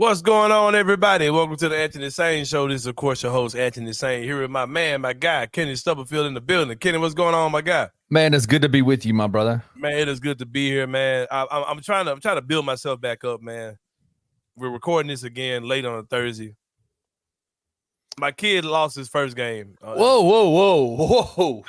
What's going on, everybody? Welcome to the Anthony Sain Show. This is, of course, your host, Anthony Sain, here with my man, my guy, Kenny Silverfield in the building. Kenny, what's going on, my guy? Man, it's good to be with you, my brother. Man, it is good to be here, man. I'm trying to build myself back up, man. We're recording this again late on a Thursday. My kid lost his first game. Whoa!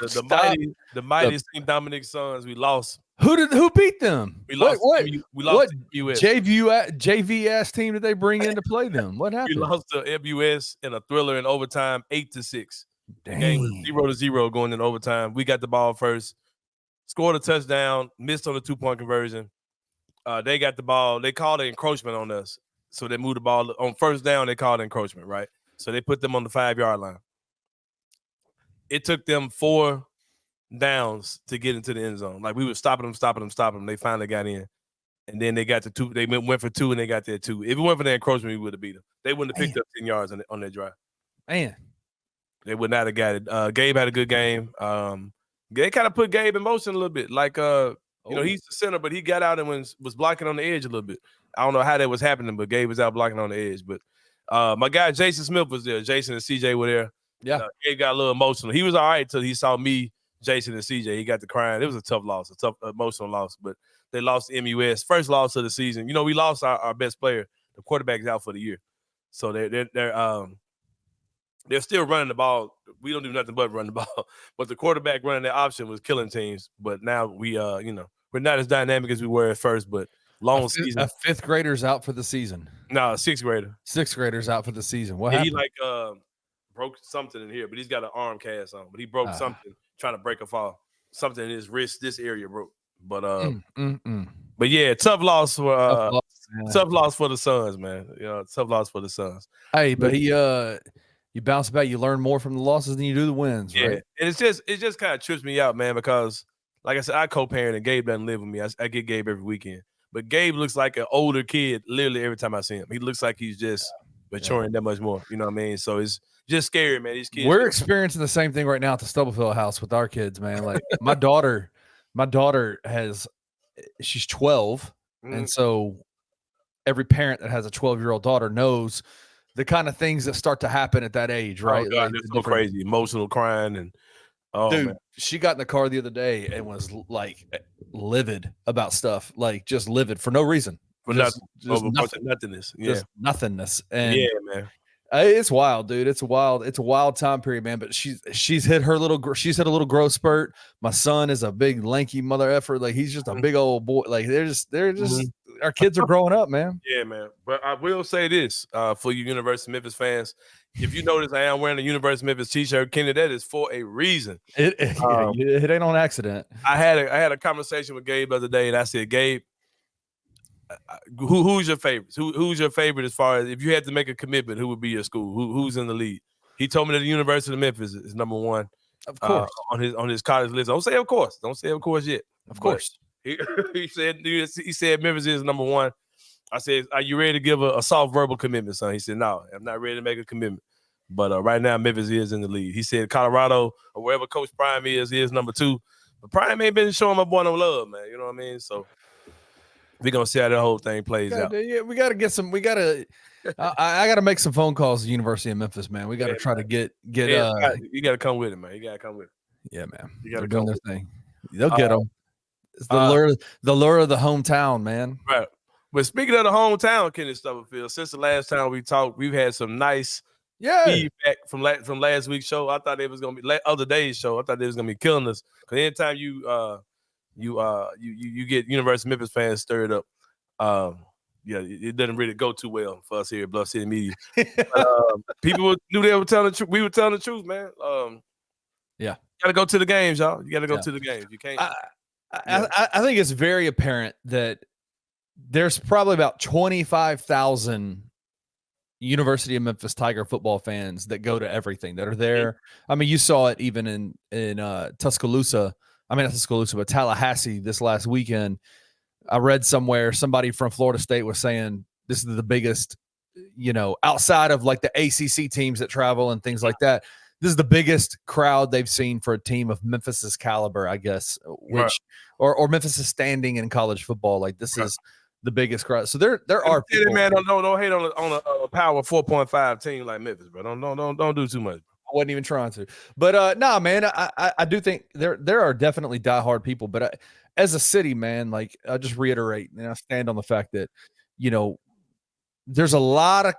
The mighty St. Dominic Suns. We lost. Who beat them? We lost. What? We lost to MUS. JV team did they bring in to play them? What happened? We lost to MUS in a thriller in overtime, 8-6. The game was 0-0 going in overtime. We got the ball first, scored a touchdown, missed on a 2-point conversion. They got the ball. They called an encroachment on us, so they moved the ball on first down. They called encroachment, right? So they put them on the 5-yard line. It took them 4 downs to get into the end zone. Like, we were stopping them. They finally got in. And then they got to 2. They went for 2, and they got there 2. If it went for the encroachment, we would have beat them. They wouldn't have picked up 10 yards on their drive. Man. They would not have got it. Gabe had a good game. They kind of put Gabe in motion a little bit. Like, he's the center, but he got out and was blocking on the edge a little bit. I don't know how that was happening, but Gabe was out blocking on the edge. But my guy Jason Smith was there. Jason and CJ were there. Yeah. Gabe got a little emotional. He was all right until he saw me, Jason, and CJ. He got to crying. It was a tough loss, a tough emotional loss. But they lost to MUS. First loss of the season. We lost our best player. The quarterback's out for the year. So they're still running the ball. We don't do nothing but run the ball. But the quarterback running that option was killing teams. But now we're not as dynamic as we were at first, but long season. A 5th grader's out for the season. No, a 6th grader. 6th grader's out for the season. What happened? He broke something in here, but he's got an arm cast on. But he broke something trying to break a fall. Something in his wrist, this area broke. But but yeah, tough loss for the Suns, man. Tough loss for the Suns. Hey, but you bounce back, you learn more from the losses than you do the wins, right? Yeah, and it just kind of trips me out, man, because like I said, I co-parent and Gabe doesn't live with me. I get Gabe every weekend. But Gabe looks like an older kid literally every time I see him. He looks like he's just maturing that much more. You know what I mean? So it's just scary, man. These kids. We're experiencing the same thing right now at the Stubblefield house with our kids, man. Like my daughter she's 12. And so every parent that has a 12-year-old daughter knows the kind of things that start to happen at that age, right? Oh, God, it's so crazy. Emotional crying and dude, man. She got in the car the other day and was like livid about stuff, like just livid for no reason. Just nothingness. Yeah. Just nothingness. And yeah, man. It's wild, dude. It's a wild time period, man. But she's hit a little growth spurt. My son is a big lanky mother effer. Like, he's just a big old boy. Like, they're just our kids are growing up, man. Yeah, man. But I will say this for you University of Memphis fans. If you notice, I am wearing a University of Memphis t-shirt, Kenny. That is for a reason. It ain't on accident. I had a conversation with Gabe the other day, and I said, Gabe, who's your favorite? Who's your favorite as far as if you had to make a commitment? Who would be your school? Who's in the lead? He told me that the University of Memphis is number one, of course, on his college list. Don't say of course. Don't say of course yet. Of course, he said Memphis is number one. I said, are you ready to give a soft verbal commitment, son? He said, no, I'm not ready to make a commitment. But right now, Memphis is in the lead. He said Colorado or wherever Coach Prime is number 2. But Prime ain't been showing my boy no love, man. You know what I mean? So we're going to see how the whole thing plays out. Yeah, we got to get some. I got to make some phone calls to the University of Memphis, man. We got to try to get. You got to come with it, man. You got to come with it. Yeah, man. You got to do their thing. They'll get them. It's the lure of the hometown, man. Right. But speaking of the hometown, Kenny Stubblefield, since the last time we talked, we've had some nice feedback from last week's show. I thought it was going to be other day's show. I thought they was going to be killing us. Because anytime you get University of Memphis fans stirred up, it doesn't really go too well for us here at Bluff City Media. People knew they were telling the truth. We were telling the truth, man. You got to go to the games, y'all. You got to go to the games. You can't. I think it's very apparent that there's probably about 25,000 University of Memphis Tiger football fans that go to everything, that are there. I mean, you saw it even in Tuscaloosa. I mean, not Tuscaloosa, but Tallahassee this last weekend. I read somewhere somebody from Florida State was saying this is the biggest, outside of like the ACC teams that travel and things like that. This is the biggest crowd they've seen for a team of Memphis's caliber, I guess, or Memphis's standing in college football. Like this the biggest crowd. So there are people. Man, don't hate on a power 4.5 team like Memphis, bro. Don't do too much. I wasn't even trying to, but nah, man, I do think there are definitely diehard people, but as a city, man, like I just reiterate and I stand on the fact that, you know, there's a lot of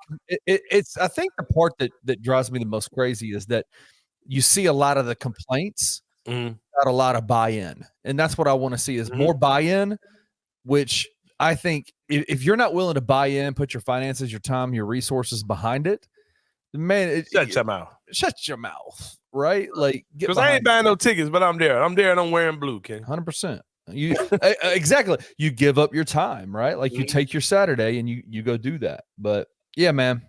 it's. I think the part that drives me the most crazy is that you see a lot of the complaints, not a lot of buy-in, and that's what I want to see is more buy-in. Which I think if you're not willing to buy in, put your finances, your time, your resources behind it, man, shut your mouth. Shut your mouth, right? Like, because I ain't buying no tickets, but I'm there. I'm there, and I'm wearing blue, Ken. 100%. You exactly. You give up your time, right? Like you take your Saturday and you go do that. But yeah, man.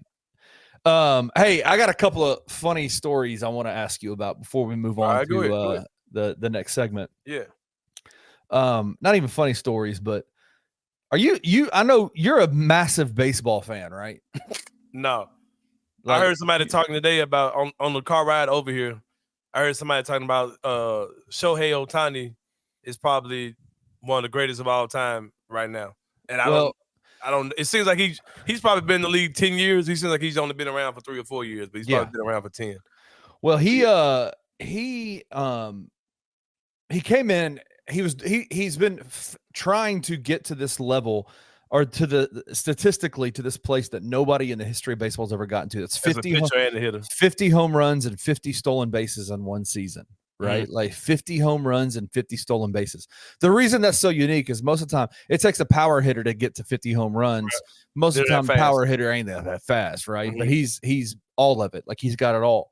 Hey, I got a couple of funny stories I want to ask you about before we move on to the next segment. Yeah. Not even funny stories, but are you? I know you're a massive baseball fan, right? No. Like, I heard somebody talking today about on the car ride over here. I heard somebody talking about Shohei Ohtani is probably one of the greatest of all time right now. And I don't. It seems like he's probably been in the league 10 years. He seems like he's only been around for 3 or 4 years, but he's probably been around for 10. Well, he came in. He's been trying to get to this level. Or statistically to this place that nobody in the history of baseball has ever gotten to. It's 50 home runs and 50 stolen bases in one season, right? Like 50 home runs and 50 stolen bases. The reason that's so unique is most of the time it takes a power hitter to get to 50 home runs. Right. Most of the time, power hitter ain't that fast, right? But he's all of it. Like he's got it all.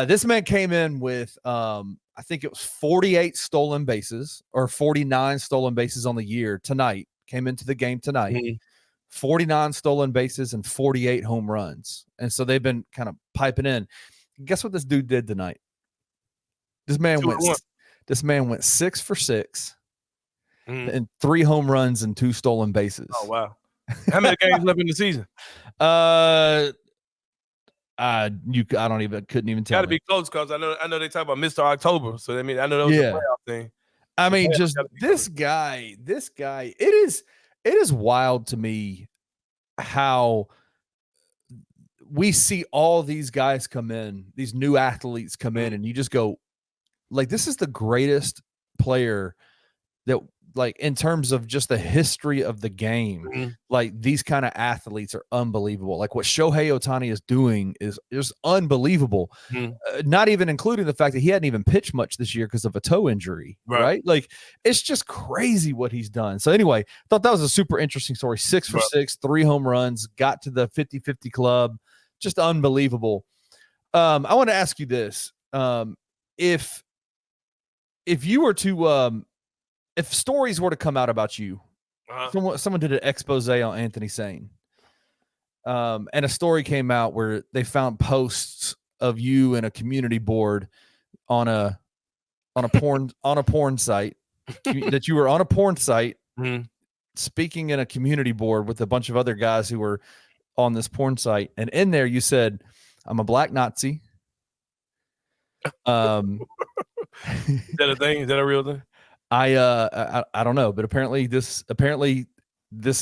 This man came in with I think it was 48 stolen bases or 49 stolen bases on the year tonight. Came into the game tonight, 49 stolen bases and 48 home runs. And so they've been kind of piping in. Guess what this dude did tonight? This man went 6 for 6 and 3 home runs and 2 stolen bases. Oh, wow. How many games left in the season? I couldn't even tell. Got to be close because I know they talk about Mr. October. So I know that was a playoff thing. I mean, just this guy, it is wild to me how we see all these guys come in, these new athletes come in, and you just go, like, this is the greatest player that, like, in terms of just the history of the game, like, these kind of athletes are unbelievable. Like, what Shohei Ohtani is doing is just unbelievable. Not even including the fact that he hadn't even pitched much this year because of a toe injury, right? Like, it's just crazy what he's done. So, anyway, I thought that was a super interesting story. 6 for 6, 3 home runs, got to the 50-50 club. Just unbelievable. I want to ask you this. If you were to if stories were to come out about you, someone did an expose on Anthony Sain, and a story came out where they found posts of you in a community board on a porn site, that you were on a porn site speaking in a community board with a bunch of other guys who were on this porn site, and in there you said, "I'm a black Nazi." Is that a thing? Is that a real thing? I don't know, but apparently this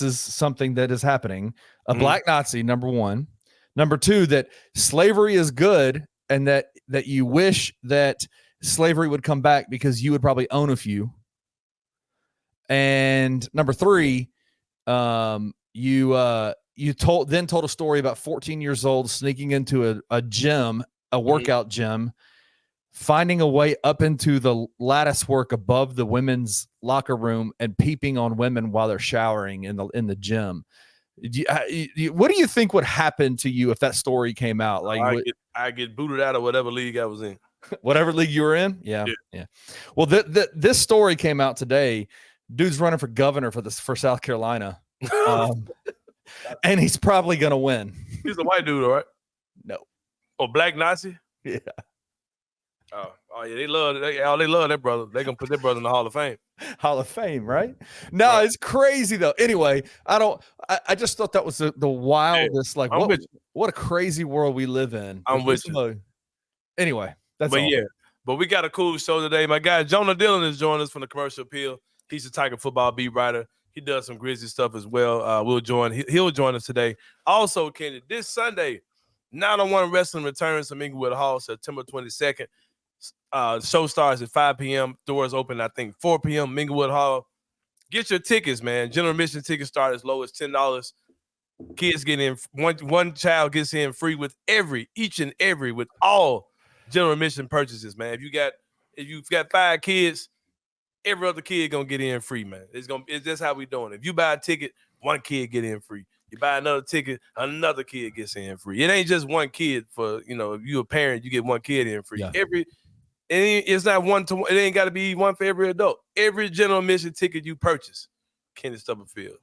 is something that is happening. A black Nazi, number one. Number two, that slavery is good, and that you wish that slavery would come back because you would probably own a few. And number three, you told a story about 14 years old sneaking into a gym, a workout gym, finding a way up into the lattice work above the women's locker room and peeping on women while they're showering in the gym. What do you think would happen to you if that story came out? Like, I get booted out of whatever league I was in. Whatever league you were in? Yeah. Well, this story came out today. Dude's running for governor for South Carolina. And he's probably going to win. He's a white dude, all right? No. Oh, black Nazi? Yeah. Oh yeah, they love that brother. They're gonna put that brother in the Hall of Fame. Hall of Fame, right? No, right. It's crazy though. Anyway, I just thought that was the wildest. Like, what a crazy world we live in. I'm with you. Anyway, that's all. Yeah, but we got a cool show today. My guy Jonah Dylan is joining us from the Commercial Appeal. He's a Tiger football beat writer. He does some Grizzly stuff as well. He'll join us today. Also, Kenny, this Sunday, 9-on-1 Wrestling returns to Minglewood Hall, September 22nd. Show starts at 5 p.m. Doors open, I think, 4 p.m. Minglewood Hall. Get your tickets, man. General admission tickets start as low as $10. Kids get in. One child gets in free with with all general admission purchases, man. If you've got 5 kids, every other kid gonna get in free, man. It's just how we doing it. If you buy a ticket, one kid get in free. You buy another ticket, another kid gets in free. It ain't just one kid for, if you're a parent, you get one kid in free. Yeah. It's not one to one. It ain't got to be one for every adult. Every general admission ticket you purchase, Kenny Silverfield,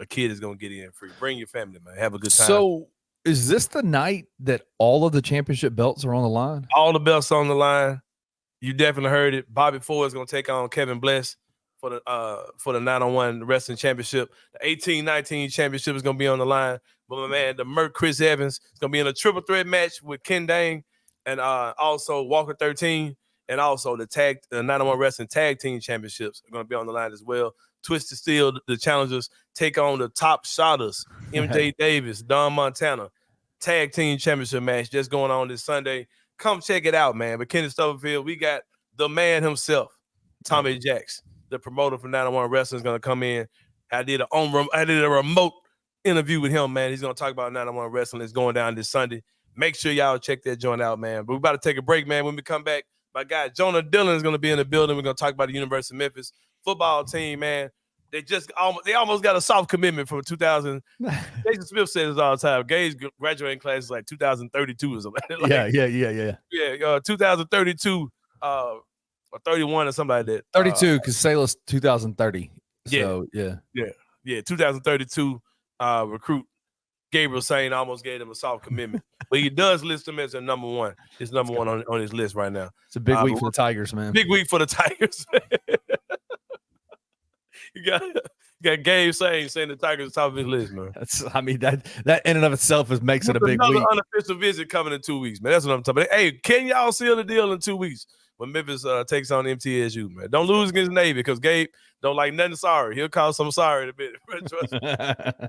a kid is gonna get in free. Bring your family, man. Have a good time. So, is this the night that all of the championship belts are on the line? All the belts on the line. You definitely heard it. Bobby Ford is gonna take on Kevin Bless for the 9-on-1 wrestling championship. The 18-19 championship is gonna be on the line. But my man, the Merc Chris Evans is gonna be in a triple threat match with Ken Dang and also Walker 13, and also the 9-on-1 wrestling tag team championships are gonna be on the line as well. Twisted Steel, the challengers, take on the Top Shotters, MJ Davis, Don Montana. Tag team championship match just going on this Sunday. Come check it out, man. But Kenny Silverfield, we got the man himself, Tommy Jacks, the promoter for 9-on-1 Wrestling, is going to come in. I did a remote interview with him, man. He's going to talk about 9-on-1 Wrestling. It's going down this Sunday. Make sure y'all check that joint out, man. But we're about to take a break, man. When we come back, my guy Jonah Dylan is going to be in the building. We're going to talk about the University of Memphis football team, man. They almost got a soft commitment from 2000. Jason Smith says this all the time. Gay's graduating class is like 2032 or something. Yeah. Yeah, 2032 or 31 or something like that. 32, because Salus 2030. So, yeah, 2032 recruit Gabriel Sain almost gave him a soft commitment. But he does list him as a number one. He's number one on his list right now. It's a big week for the Tigers, man. Big week for the Tigers. You got Gabe saying the Tigers top of his list, man. That in and of itself makes it a big week. Another unofficial visit coming in 2 weeks, man. That's what I'm talking about. Hey, can y'all seal the deal in 2 weeks when Memphis takes on MTSU, man? Don't lose against Navy because Gabe don't like nothing sorry. He'll call some sorry in a bit.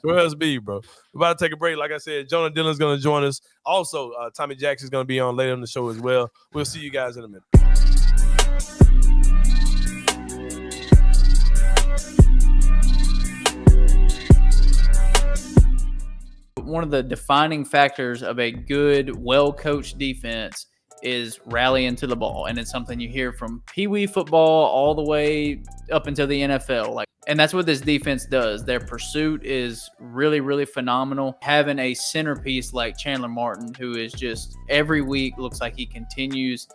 Trust me, bro. We're about to take a break. Like I said, Jonah Dylan's going to join us. Also, Tommy Jackson's going to be on later in the show as well. We'll see you guys in a minute. One of the defining factors of a good, well-coached defense is rallying to the ball, and it's something you hear from Pee Wee football all the way up until the NFL. And that's what this defense does. Their pursuit is really, really phenomenal. Having a centerpiece like Chandler Martin, who is just every week looks like he continues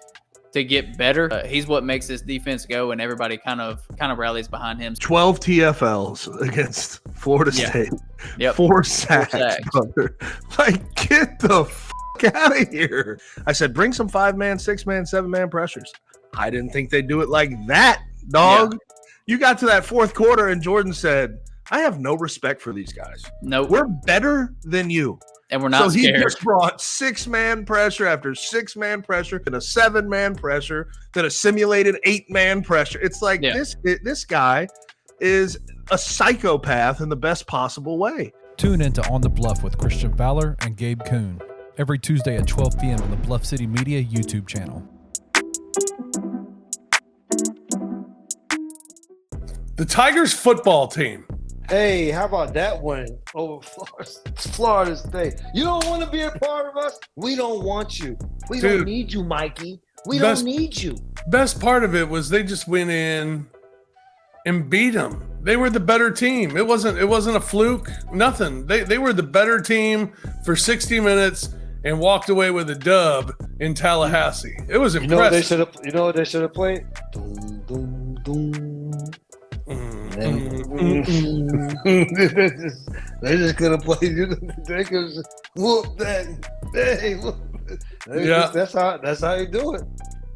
to get better. He's what makes this defense go, and everybody kind of rallies behind him. 12 TFLs against Florida State. Yep. 4 sacks, brother. Like, get the fuck out of here. I said, bring some 5-man, 6-man, 7-man pressures. I didn't think they'd do it like that, dog. Yeah. You got to that fourth quarter, and Jordan said, I have no respect for these guys. No, we're better than you. And we're not scared. He just brought 6-man pressure after 6-man pressure, then a 7-man pressure, then a simulated 8-man pressure. It's like this guy is a psychopath in the best possible way. Tune into On the Bluff with Christian Fowler and Gabe Kuhn every Tuesday at 12 p.m. on the Bluff City Media YouTube channel. The Tigers football team. Hey, how about that one over Florida State? You don't want to be a part of us? We don't want you. We don't need you, Mikey. We don't need you. Best part of it was they just went in and beat them. They were the better team. It wasn't a fluke. Nothing. They were the better team for 60 minutes and walked away with a dub in Tallahassee. It was impressive. You know what they should have played? Doom, doom, doom. They just gonna play. They could whoop that. Hey, look. That's how you do it.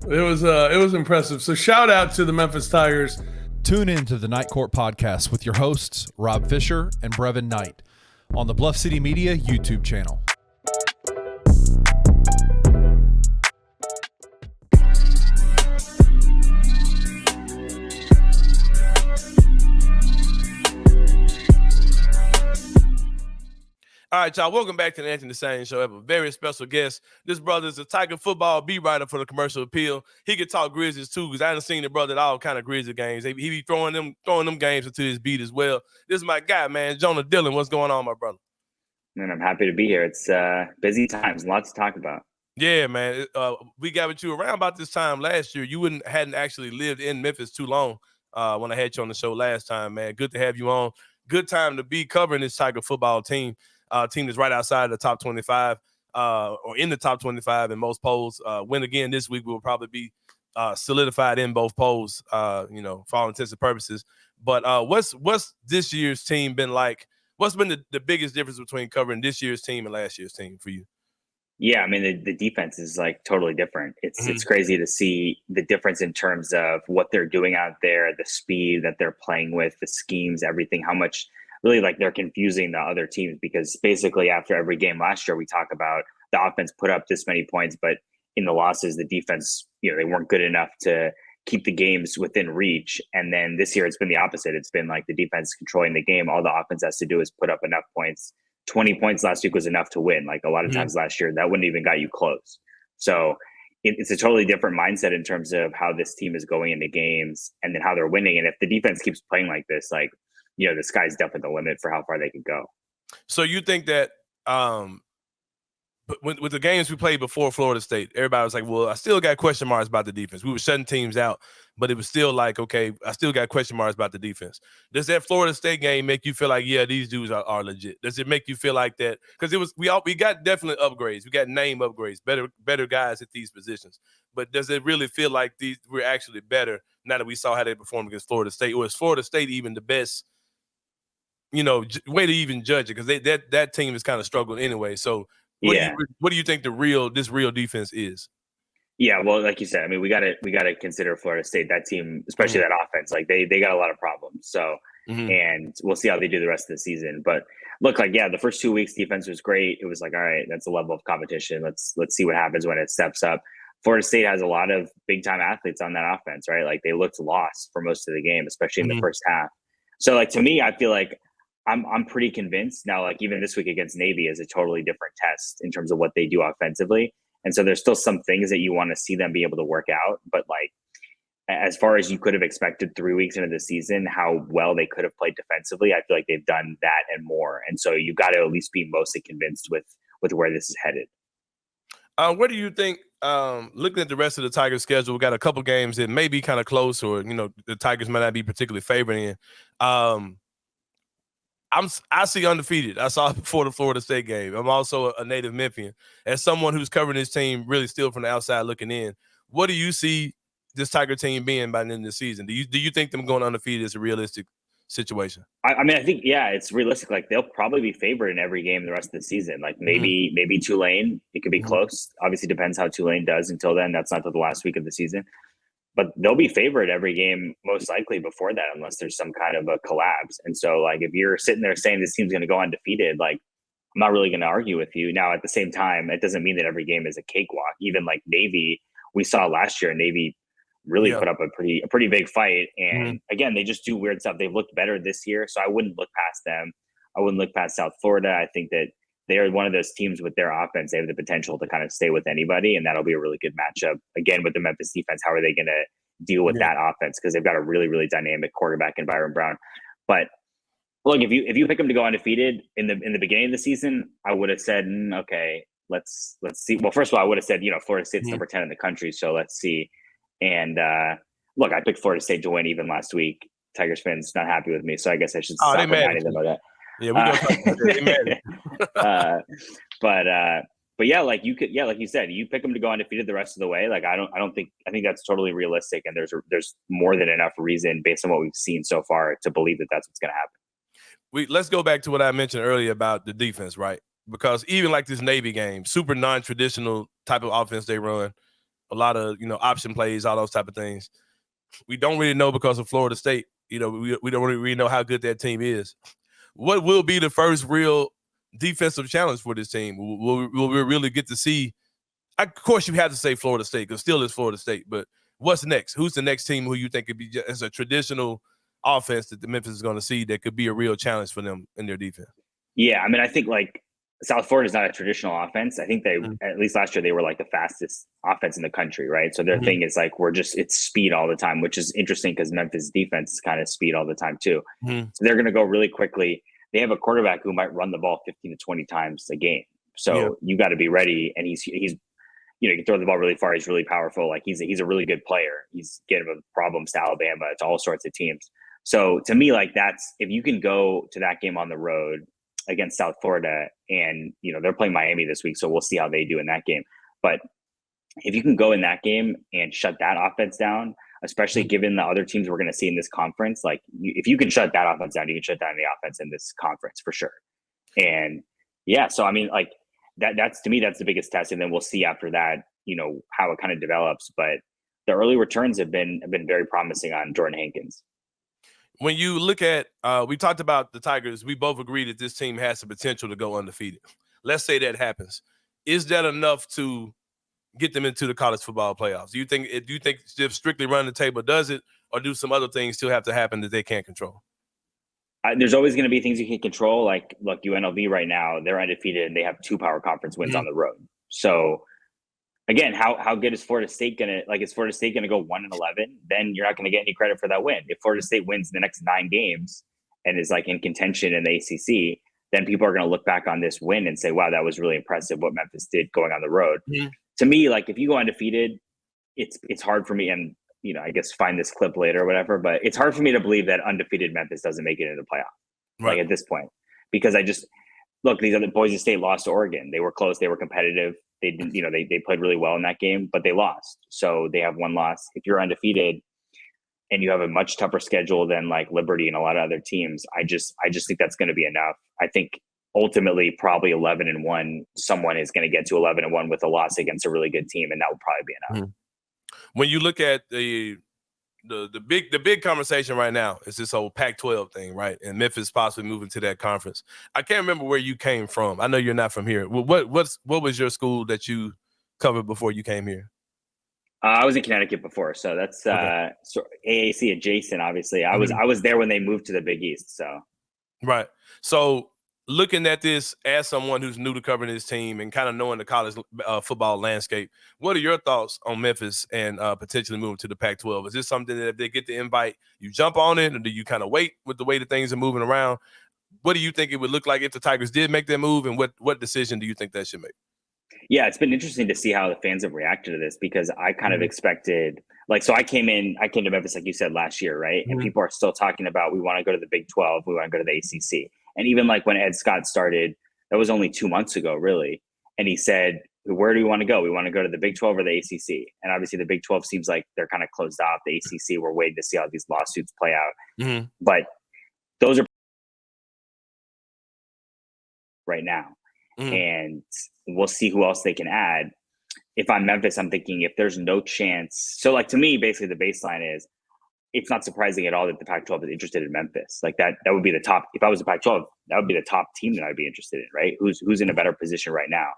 It was impressive. So shout out to the Memphis Tigers. Tune in to the Night Court podcast with your hosts Rob Fisher and Brevin Knight on the Bluff City Media YouTube channel. All right, y'all. Welcome back to the Anthony Sain Show. I have a very special guest. This brother is a Tiger football beat writer for the Commercial Appeal. He can talk Grizzlies too, because I haven't seen the brother at all kind of Grizzly games. He be throwing them games into his beat as well. This is my guy, man, Jonah Dylan. What's going on, my brother? Man, I'm happy to be here. It's busy times, lots to talk about. Yeah, man. We got with you around about this time last year. You hadn't actually lived in Memphis too long when I had you on the show last time, man. Good to have you on. Good time to be covering this Tiger football team. Team that's right outside the top 25 or in the top 25 in most polls. Win again this week will probably be solidified in both polls, for all intents and purposes. But what's this year's team been like? What's been the biggest difference between covering this year's team and last year's team for you? Yeah, I mean, the defense is like totally different. It's crazy to see the difference in terms of what they're doing out there, the speed that they're playing with, the schemes, everything, how much really like they're confusing the other teams, because basically after every game last year, we talk about the offense put up this many points, but in the losses, the defense, they weren't good enough to keep the games within reach. And then this year it's been the opposite. It's been like the defense controlling the game. All the offense has to do is put up enough points. 20 points last week was enough to win. Like a lot of times last year, that wouldn't even got you close. So it's a totally different mindset in terms of how this team is going into games and then how they're winning. And if the defense keeps playing like this, like, the sky's definitely the limit for how far they could go. So you think that with the games we played before Florida State, everybody was like, well, I still got question marks about the defense. We were shutting teams out, but it was still like, okay, I still got question marks about the defense. Does that Florida State game make you feel like, yeah, these dudes are legit? Does it make you feel like that? Because we got definitely upgrades. We got name upgrades, better guys at these positions. But does it really feel like we're actually better now that we saw how they performed against Florida State? Or is Florida State even the best way to even judge it, because that team has kind of struggled anyway. So what do you think this real defense is? Yeah, well, like you said, I mean, we gotta consider Florida State. That team, especially that offense, like they got a lot of problems. So and we'll see how they do the rest of the season. But look, like the first 2 weeks defense was great. It was like, all right, that's a level of competition. Let's see what happens when it steps up. Florida State has a lot of big time athletes on that offense, right? Like they looked lost for most of the game, especially in the first half. So like to me, I feel like I'm pretty convinced now, like even this week against Navy is a totally different test in terms of what they do offensively. And so there's still some things that you want to see them be able to work out. But like, as far as you could have expected 3 weeks into the season, how well they could have played defensively, I feel like they've done that and more. And so you got to at least be mostly convinced with where this is headed. What do you think, looking at the rest of the Tigers schedule, we got a couple games that may be kind of close, or, the Tigers might not be particularly favored in. I see undefeated. I saw it before the Florida State game. I'm also a native Memphian. As someone who's covering this team really still from the outside looking in, what do you see this Tiger team being by the end of the season? Do you think them going undefeated is a realistic situation? I mean, I think, it's realistic. Like they'll probably be favored in every game the rest of the season. Like maybe Tulane, it could be close. Obviously depends how Tulane does until then. That's not till the last week of the season. But they'll be favored every game, most likely before that, unless there's some kind of a collapse. And so, like, if you're sitting there saying this team's going to go undefeated, like, I'm not really going to argue with you. Now, at the same time, it doesn't mean that every game is a cakewalk. Even like Navy, we saw last year, Navy really put up a pretty big fight. And again, they just do weird stuff. They've looked better this year, so I wouldn't look past them. I wouldn't look past South Florida. I think that they are one of those teams with their offense. They have the potential to kind of stay with anybody, and that'll be a really good matchup. Again, with the Memphis defense, how are they going to deal with that offense? Because they've got a really, really dynamic quarterback in Byron Brown. But look, if you pick them to go undefeated in the beginning of the season, I would have said, okay, let's see. Well, first of all, I would have said, Florida State's number 10 in the country, so let's see. And look, I picked Florida State to win even last week. Tigers fans not happy with me, so I guess I should stop reminding them of that. Yeah, we go talk about that. But yeah, like you said, you pick them to go undefeated the rest of the way. Like I think that's totally realistic, and there's more than enough reason based on what we've seen so far to believe that that's what's going to happen. Let's go back to what I mentioned earlier about the defense, right? Because even like this Navy game, super non-traditional type of offense they run, a lot of option plays, all those type of things. We don't really know because of Florida State. We don't really know how good that team is. What will be the first real defensive challenge for this team? Will we really get to see? Of course, you have to say Florida State, because still is Florida State. But what's next? Who's the next team who you think could be as a traditional offense that the Memphis is going to see that could be a real challenge for them in their defense? Yeah, I mean, I think like South Florida is not a traditional offense. I think they, at least last year, they were like the fastest offense in the country, right? So their thing is like, it's speed all the time, which is interesting because Memphis defense is kind of speed all the time too. So they're going to go really quickly. They have a quarterback who might run the ball 15 to 20 times a game. So you got to be ready. And he's, you can throw the ball really far. He's really powerful. Like he's a really good player. He's getting problems to Alabama, to all sorts of teams. So to me, like if you can go to that game on the road against South Florida, and they're playing Miami this week, so we'll see how they do in that game. But if you can go in that game and shut that offense down, especially given the other teams we're going to see in this conference, like if you can shut that offense down, you can shut down the offense in this conference for sure. And so I mean, like that's to me, that's the biggest test, and then we'll see after that, how it kind of develops. But the early returns have been very promising on Jordan Hankins. When you look at, we talked about the Tigers, we both agree that this team has the potential to go undefeated. Let's say that happens. Is that enough to get them into the college football playoffs? Do you think just strictly running the table does it, or do some other things still have to happen that they can't control? There's always going to be things you can control. Like, look, UNLV right now, they're undefeated and they have 2 power conference wins on the road. So again, how good is Florida State going to, is Florida State going to go 1-11? Then you're not going to get any credit for that win. If Florida State wins the next 9 games and is like in contention in the ACC, then people are going to look back on this win and say, wow, that was really impressive what Memphis did going on the road. To me, like if you go undefeated, it's hard for me, and I guess find this clip later or whatever, but it's hard for me to believe that undefeated Memphis doesn't make it into the playoff, like at this point, because these other Boise State lost to Oregon. They were close. They were competitive. They didn't, they played really well in that game, but they lost. So they have 1 loss. If you're undefeated and you have a much tougher schedule than like Liberty and a lot of other teams, I just think that's going to be enough. I think ultimately probably 11-1, someone is going to get to 11-1 with a loss against a really good team, and that will probably be enough. When you look at the big conversation right now is this whole Pac-12 thing, right? And Memphis possibly moving to that conference. I can't remember where you came from. I know you're not from here. What was your school that you covered before you came here? I was in Connecticut before, so that's so AAC adjacent. Obviously, I was there when they moved to the Big East. So right. So looking at this as someone who's new to covering this team and kind of knowing the college football landscape, what are your thoughts on Memphis and potentially moving to the Pac-12? Is this something that if they get the invite, you jump on it, or do you kind of wait with the way that things are moving around? What do you think it would look like if the Tigers did make that move, and what decision do you think that should make? Yeah, it's been interesting to see how the fans have reacted to this, because I kind of expected, so I came to Memphis, like you said, last year, right? And people are still talking about, we want to go to the Big 12, we want to go to the ACC. And even like when Ed Scott started, that was only 2 months ago, really. And he said, where do we want to go? We want to go to the Big 12 or the ACC. And obviously the Big 12 seems like they're kind of closed off. The ACC, we're waiting to see how these lawsuits play out. But those are right now. And we'll see who else they can add. If I'm Memphis, I'm thinking if there's no chance. So like to me, basically the baseline is, it's not surprising at all that the Pac-12 is interested in Memphis. Like that would be the top. If I was a Pac-12, that would be the top team that I'd be interested in, right? Who's in a better position right now?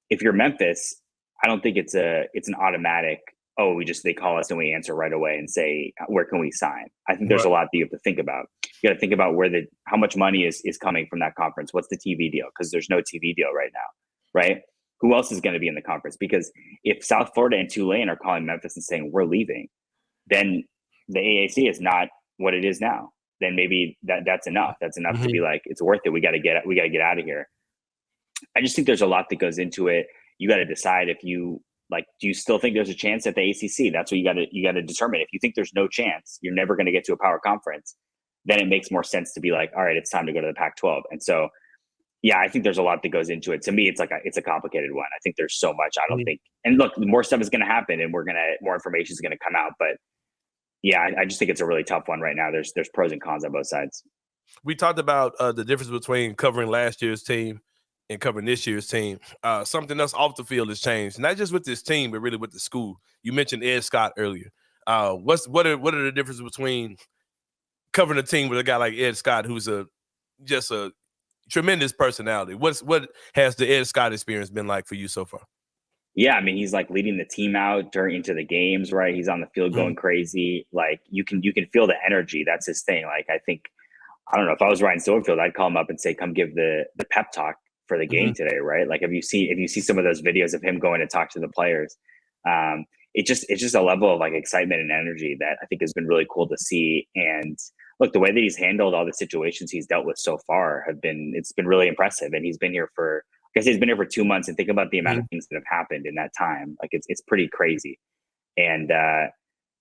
If you're Memphis, I don't think it's an automatic, they call us and we answer right away and say, where can we sign? I think there's a lot that you have to think about. You got to think about how much money is coming from that conference. What's the TV deal? Because there's no TV deal right now, right? Who else is going to be in the conference? Because if South Florida and Tulane are calling Memphis and saying we're leaving, then the AAC is not what it is now. Then maybe that's enough. That's enough to be like, it's worth it. We got to get out of here. I just think there's a lot that goes into it. You got to decide if you do you still think there's a chance at the ACC? That's what you got to determine. If you think there's no chance, you're never going to get to a power conference, then it makes more sense to be like, all right, it's time to go to the Pac-12. And so, yeah, I think there's a lot that goes into it. To me, it's a complicated one. I think there's so much. I don't think, and look, more stuff is going to happen, and more information is going to come out. But yeah, I just think it's a really tough one right now. There's pros and cons on both sides. We talked about the difference between covering last year's team and covering this year's team. Something else off the field has changed, not just with this team, but really with the school. You mentioned Ed Scott earlier. What are the differences between covering a team with a guy like Ed Scott, who's just a tremendous personality? What has the Ed Scott experience been like for you so far? Yeah, I mean, he's like leading the team out into the games, right? He's on the field going crazy. Like you can feel the energy. That's his thing. Like I don't know, if I was Ryan Silverfield, I'd call him up and say, come give the pep talk for the game today, right? Like if you see some of those videos of him going to talk to the players, it's just a level of like excitement and energy that I think has been really cool to see. And look, the way that he's handled all the situations he's dealt with so far it's been really impressive. And he's been here for 2 months, and think about the amount of things that have happened in that time. Like it's pretty crazy. And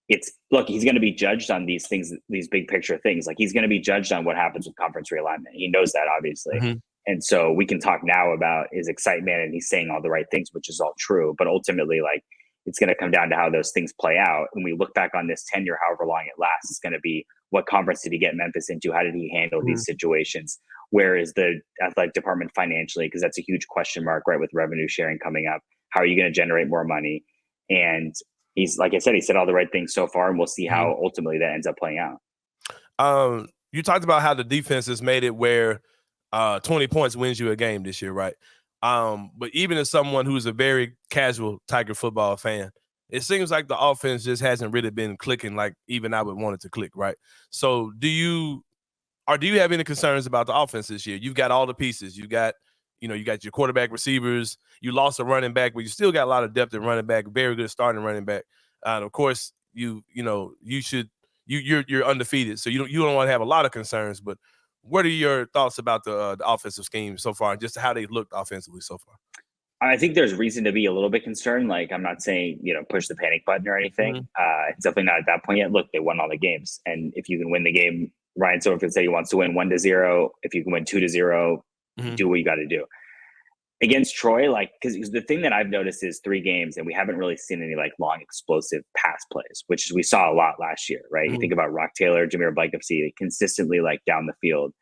he's going to be judged on these things, these big picture things. Like he's going to be judged on what happens with conference realignment. He knows that, obviously. And so we can talk now about his excitement, and he's saying all the right things, which is all true. But ultimately, like, it's going to come down to how those things play out. When we look back on this tenure, however long it lasts, it's going to be what conference did he get Memphis into? How did he handle these situations? Where is the athletic department financially? Because that's a huge question mark, right? With revenue sharing coming up, how are you going to generate more money? And he's, like I said, he said all the right things so far, and we'll see how ultimately that ends up playing out. You talked about how the defense has made it where 20 points wins you a game this year, right? But even as someone who's a very casual Tiger football fan, it seems like the offense just hasn't really been clicking like even I would want it to click, right? So do you have any concerns about the offense this year? You've got all the pieces. You got your quarterback, receivers. You lost a running back, but you still got a lot of depth at running back. Very good starting running back. Of course, you're undefeated, so you don't want to have a lot of concerns. But what are your thoughts about the offensive scheme so far, and just how they looked offensively so far? I think there's reason to be a little bit concerned. Like, I'm not saying, push the panic button or anything. It's definitely not at that point yet. Look, they won all the games. And if you can win the game, Ryan Silverfield said he wants to win 1-0. If you can win 2-0, do what you got to do. Against Troy, like, because the thing that I've noticed is 3 games, and we haven't really seen any like long explosive pass plays, which we saw a lot last year, right? You think about Rock Taylor, Jameer Blankenship, consistently like down the field.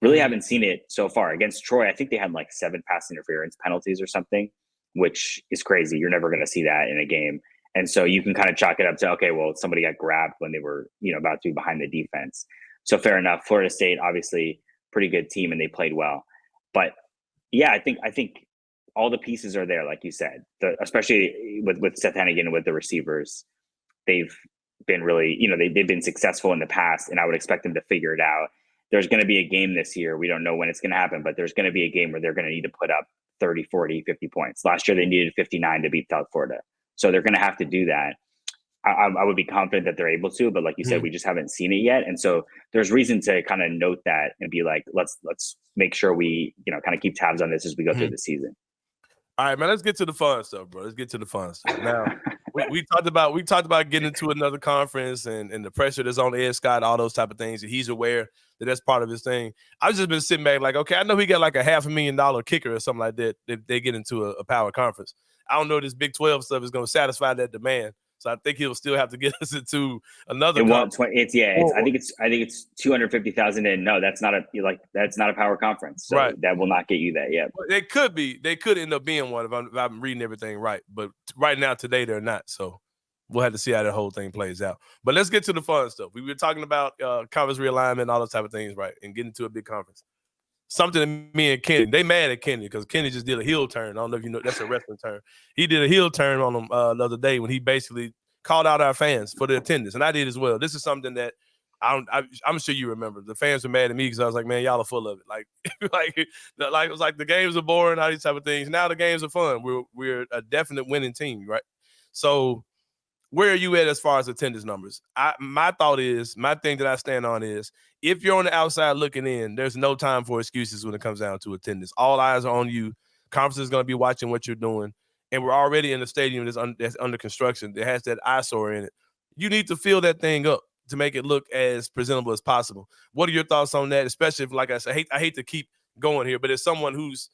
Really haven't seen it so far. Against Troy, I think they had like 7 pass interference penalties or something, which is crazy. You're never going to see that in a game. And so you can kind of chalk it up to, okay, well, somebody got grabbed when they were, about to be behind the defense. So fair enough. Florida State, obviously pretty good team, and they played well. But yeah, I think all the pieces are there, like you said, especially with Seth Hennigan and with the receivers. They've been really, they've been successful in the past, and I would expect them to figure it out. There's going to be a game this year. We don't know when it's going to happen, but there's going to be a game where they're going to need to put up 30, 40, 50 points. Last year, they needed 59 to beat South Florida. So they're going to have to do that. I would be confident that they're able to, but like you said, we just haven't seen it yet. And so there's reason to kind of note that and be like, let's make sure we, kind of keep tabs on this as we go through the season. All right, man, let's get to the fun stuff, bro. Let's get to the fun stuff. Now, we talked about getting into another conference and the pressure that's on Ed Scott, all those type of things. And he's aware that that's part of his thing. I've just been sitting back like, okay, I know he got like a $500,000 kicker or something like that if they get into a power conference. I don't know if this Big 12 stuff is going to satisfy that demand. So I think he'll still have to get us into another. I think it's 250,000, and no, that's not a power conference. So right. That will not get you that yet. They could end up being one if I'm reading everything right. But right now, today, they're not. So we'll have to see how the whole thing plays out. But let's get to the fun stuff. We were talking about conference realignment, all those type of things, right? And getting to a big conference. Something that me and Kenny, they mad at Kenny because Kenny just did a heel turn. I don't know if you know, that's a wrestling term. He did a heel turn on them the other day when he basically called out our fans for the attendance, and I did as well. This is something that I'm sure you remember. The fans were mad at me because I was like, man, y'all are full of it. Like it was like the games are boring, all these type of things. Now the games are fun. We're a definite winning team, right? So where are you at as far as attendance numbers? My thing that I stand on is, if you're on the outside looking in, there's no time for excuses when it comes down to attendance. All eyes are on you. Conference is going to be watching what you're doing. And we're already in a stadium that's under construction that has that eyesore in it. You need to fill that thing up to make it look as presentable as possible. What are your thoughts on that? Especially if, like I said, I hate to keep going here, but as someone who's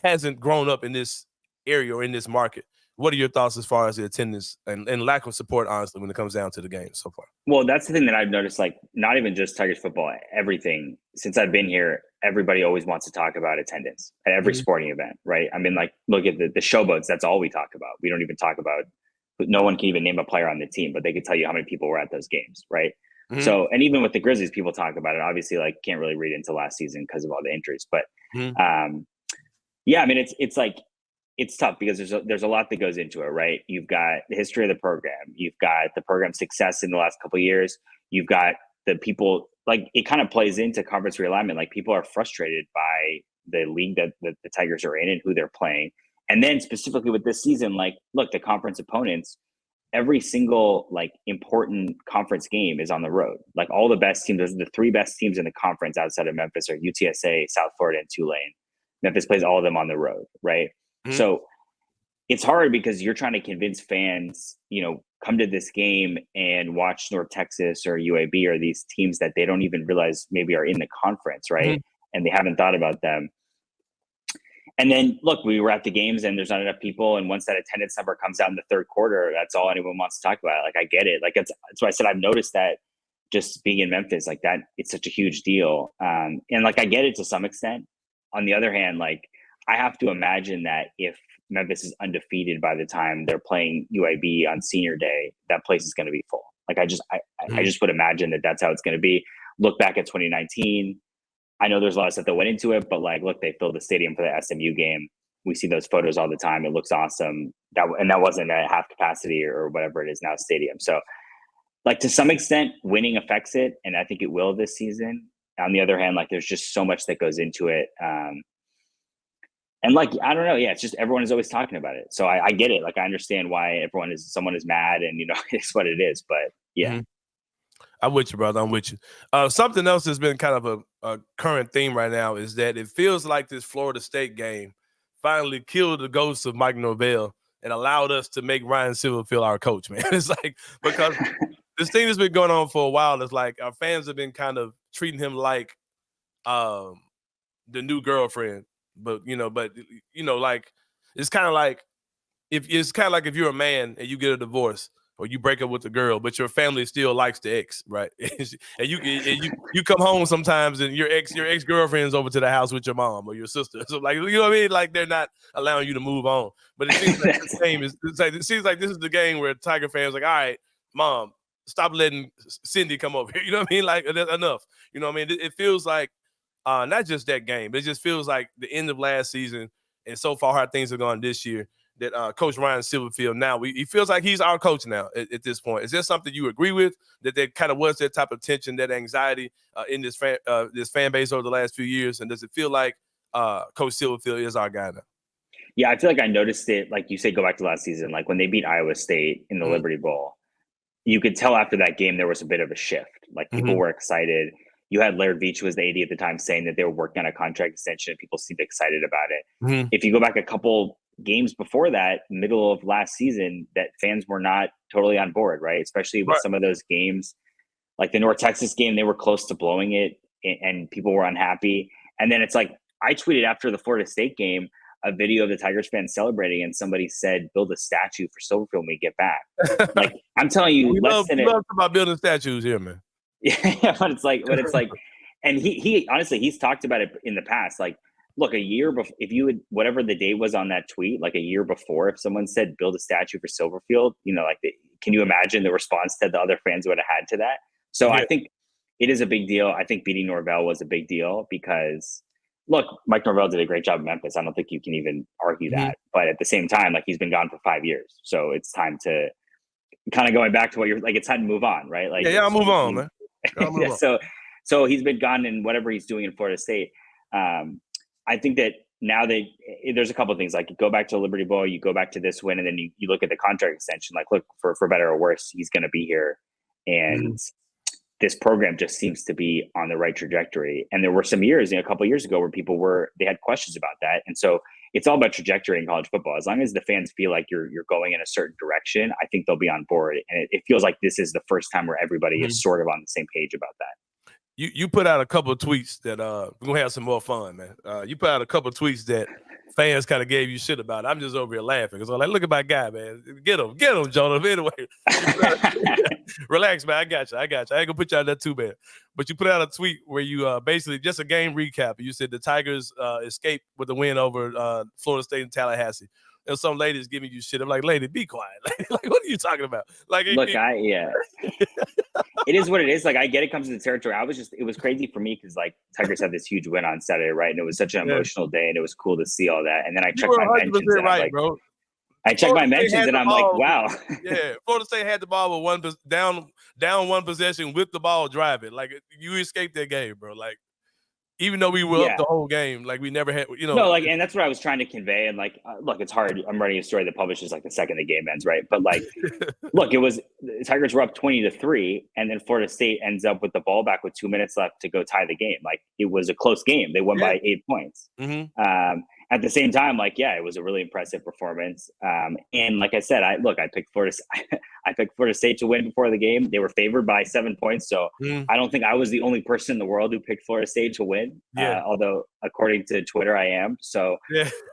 hasn't grown up in this area or in this market, what are your thoughts as far as the attendance and lack of support, honestly, when it comes down to the game so far? Well, that's the thing that I've noticed, like, not even just Tigers football, everything. Since I've been here, everybody always wants to talk about attendance at every sporting event, right? I mean, like, look at the showboats. That's all we talk about. We don't even talk about, no one can even name a player on the team, but they can tell you how many people were at those games, right? So, and even with the Grizzlies, people talk about it. Obviously, like, can't really read into last season because of all the injuries. But yeah, I mean, it's like, it's tough because there's a lot that goes into it, right? You've got the history of the program. You've got the program's success in the last couple of years. You've got the people, like, it kind of plays into conference realignment. Like, people are frustrated by the league that the Tigers are in and who they're playing. And then specifically with this season, like, look, the conference opponents, every single like important conference game is on the road. Like all the best teams, those are the 3 best teams in the conference outside of Memphis are UTSA, South Florida, and Tulane. Memphis plays all of them on the road, right? Mm-hmm. So it's hard because you're trying to convince fans, come to this game and watch North Texas or UAB or these teams that they don't even realize maybe are in the conference, right? Mm-hmm. And they haven't thought about them. And then, look, we were at the games and there's not enough people. And once that attendance number comes out in the third quarter, that's all anyone wants to talk about. Like, I get it. Like, that's why I said I've noticed that just being in Memphis, like that, it's such a huge deal. And like, I get it to some extent. On the other hand, like, I have to imagine that if Memphis is undefeated by the time they're playing UAB on senior day, that place is going to be full. Like, I just would imagine that that's how it's going to be. Look back at 2019. I know there's a lot of stuff that went into it, but like, look, they filled the stadium for the SMU game. We see those photos all the time. It looks awesome. That wasn't at half capacity or whatever it is now stadium. So like, to some extent, winning affects it. And I think it will this season. On the other hand, like, there's just so much that goes into it. And like, I don't know. Yeah, it's just everyone is always talking about it. So I get it. Like, I understand why someone is mad and, it's what it is. But yeah. Mm-hmm. I'm with you, brother. I'm with you. Something else that's been kind of a current theme right now is that it feels like this Florida State game finally killed the ghost of Mike Norvell and allowed us to make Ryan Silverfield our coach, man. It's like, because this thing has been going on for a while. It's like our fans have been kind of treating him like the new girlfriend. But like, it's kind of like if you're a man and you get a divorce or you break up with a girl, but your family still likes the ex, right? and you come home sometimes and your ex-girlfriend's over to the house with your mom or your sister. So like, you know what I mean? Like, they're not allowing you to move on. But it seems like the game it seems like this is the game where Tiger fans like, all right, mom, stop letting Cindy come over here. You know what I mean? Like, enough. You know what I mean? It feels like not just that game, but it just feels like the end of last season and so far how things are going this year, that Coach Ryan Silverfield now, he feels like he's our coach now at this point. Is there something you agree with, that there kind of was that type of tension, that anxiety in this fan base over the last few years? And does it feel like Coach Silverfield is our guy now? Yeah, I feel like I noticed it. Like you say, go back to last season, like when they beat Iowa State in the Liberty Bowl, you could tell after that game there was a bit of a shift. Like people were excited. You had Laird Veach, who was the AD at the time, saying that they were working on a contract extension and people seemed excited about it. If you go back a couple games before that, middle of last season, that fans were not totally on board, right? Especially with some of those games, like the North Texas game, they were close to blowing it and people were unhappy. And then it's like, I tweeted after the Florida State game a video of the Tigers fans celebrating, and somebody said, build a statue for Silverfield when we get back. Like, I'm telling you, we love about building statues here, man. Yeah, but it's like, and he honestly, he's talked about it in the past. Like, look, a year before, if you would, whatever the date was on that tweet, like a year before, if someone said build a statue for Silverfield, can you imagine the response that the other fans would have had to that? So I think it is a big deal. I think beating Norvell was a big deal because, look, Mike Norvell did a great job in Memphis. I don't think you can even argue that. But at the same time, like, he's been gone for 5 years. So it's time to kind of going back to what you're like, it's time to move on, right? Like, I'll move on, man. So he's been gone in whatever he's doing in Florida State. I think that now there's a couple of things, like you go back to Liberty Bowl, you go back to this win, and then you look at the contract extension, like, look, for better or worse, he's going to be here. And this program just seems to be on the right trajectory. And there were some years, a couple of years ago, where they had questions about that. And so it's all about trajectory in college football. As long as the fans feel like you're going in a certain direction, I think they'll be on board. And it feels like this is the first time where everybody is sort of on the same page about that. You put out a couple of tweets that we're gonna have some more fun, man. You put out a couple of tweets that fans kind of gave you shit about. I'm just over here laughing because I'm like, look at my guy, man. Get him, Jonah. Anyway, relax, man. I got you. I ain't gonna put you out there too bad. But you put out a tweet where you basically just a game recap. You said the Tigers escaped with the win over Florida State and Tallahassee. And some ladies giving you shit. I'm like, lady, be quiet. Like, what are you talking about? Like, look, it is what it is. Like, I get it comes to the territory. It was crazy for me because, like, Tigers had this huge win on Saturday, right? And it was such an emotional day, and it was cool to see all that. And then I checked my mentions, and right, I'm like, bro. I checked my mentions, and I'm like, wow. Yeah, Florida State had the ball with down one possession with the ball driving. Like, you escaped that game, bro. Like, even though we were Yeah. up the whole game. Like we never had, you know. No, like, and that's what I was trying to convey. And like, look, it's hard. I'm writing a story that publishes like the second the game ends, right? But like, look, it was the Tigers were up 20-3, and then Florida State ends up with the ball back with 2 minutes left to go tie the game. Like, it was a close game. They won by 8 points. At the same time, like, yeah, it was a really impressive performance. And like I said, I picked Florida. I picked Florida State to win before the game. They were favored by 7 points, so I don't think I was the only person in the world who picked Florida State to win. Although according to Twitter, I am. So,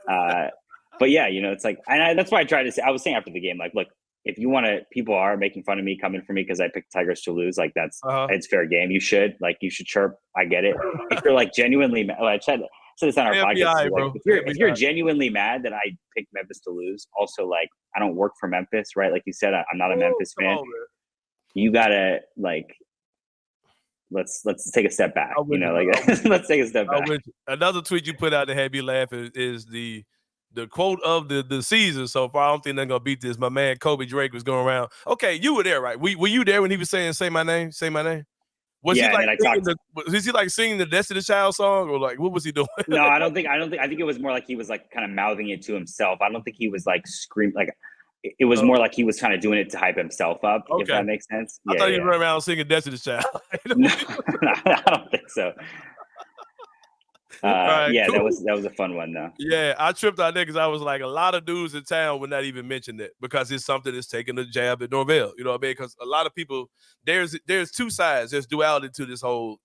but yeah, you know, it's like, and that's why I tried to say. I was saying after the game, like, look, if you want to, people are making fun of me, coming for me because I picked Tigers to lose. Like, that's it's fair game. You should chirp. I get it. If you're like genuinely, I said this on our podcast. Like, if you're genuinely mad that I picked Memphis to lose, also like I don't work for Memphis, right? Like you said, I'm not a Memphis fan. You gotta like let's take a step back. You know, like let's take a step back. Another tweet you put out that had me laughing is the quote of the season so far. I don't think they're gonna beat this. My man Kobe Drake was going around. Okay, you were there, right? Were you there when he was saying "Say my name"? Say my name. Was he like singing the Destiny Child song, or like what was he doing? No, I don't think. I think it was more like he was like kind of mouthing it to himself. I don't think he was like screaming. Like it was more like he was kind of doing it to hype himself up. If that makes sense. I thought he was running around singing Destiny Child. No, I don't think so. Yeah, cool. that was a fun one though. Yeah, I tripped out there because I was like, a lot of dudes in town would not even mention it because it's something that's taking a jab at Norvell. You know what I mean? Because a lot of people, there's two sides. There's duality to this whole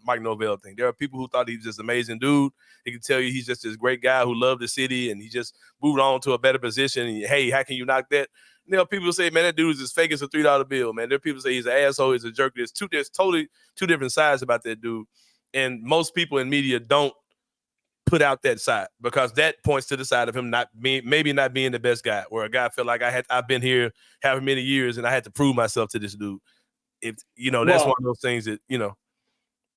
Mike Norvell thing. There are people who thought he was just an amazing dude. He can tell you he's just this great guy who loved the city and he just moved on to a better position. And hey, how can you knock that? You know, people say, man, that dude is as fake as a $3 bill, man. There are people say he's an asshole, he's a jerk. There's totally two different sides about that dude. And most people in media don't put out that side because that points to the side of him maybe not being the best guy, where a guy felt like I've been here however many years and I had to prove myself to this dude. If you know, that's one of those things that, you know.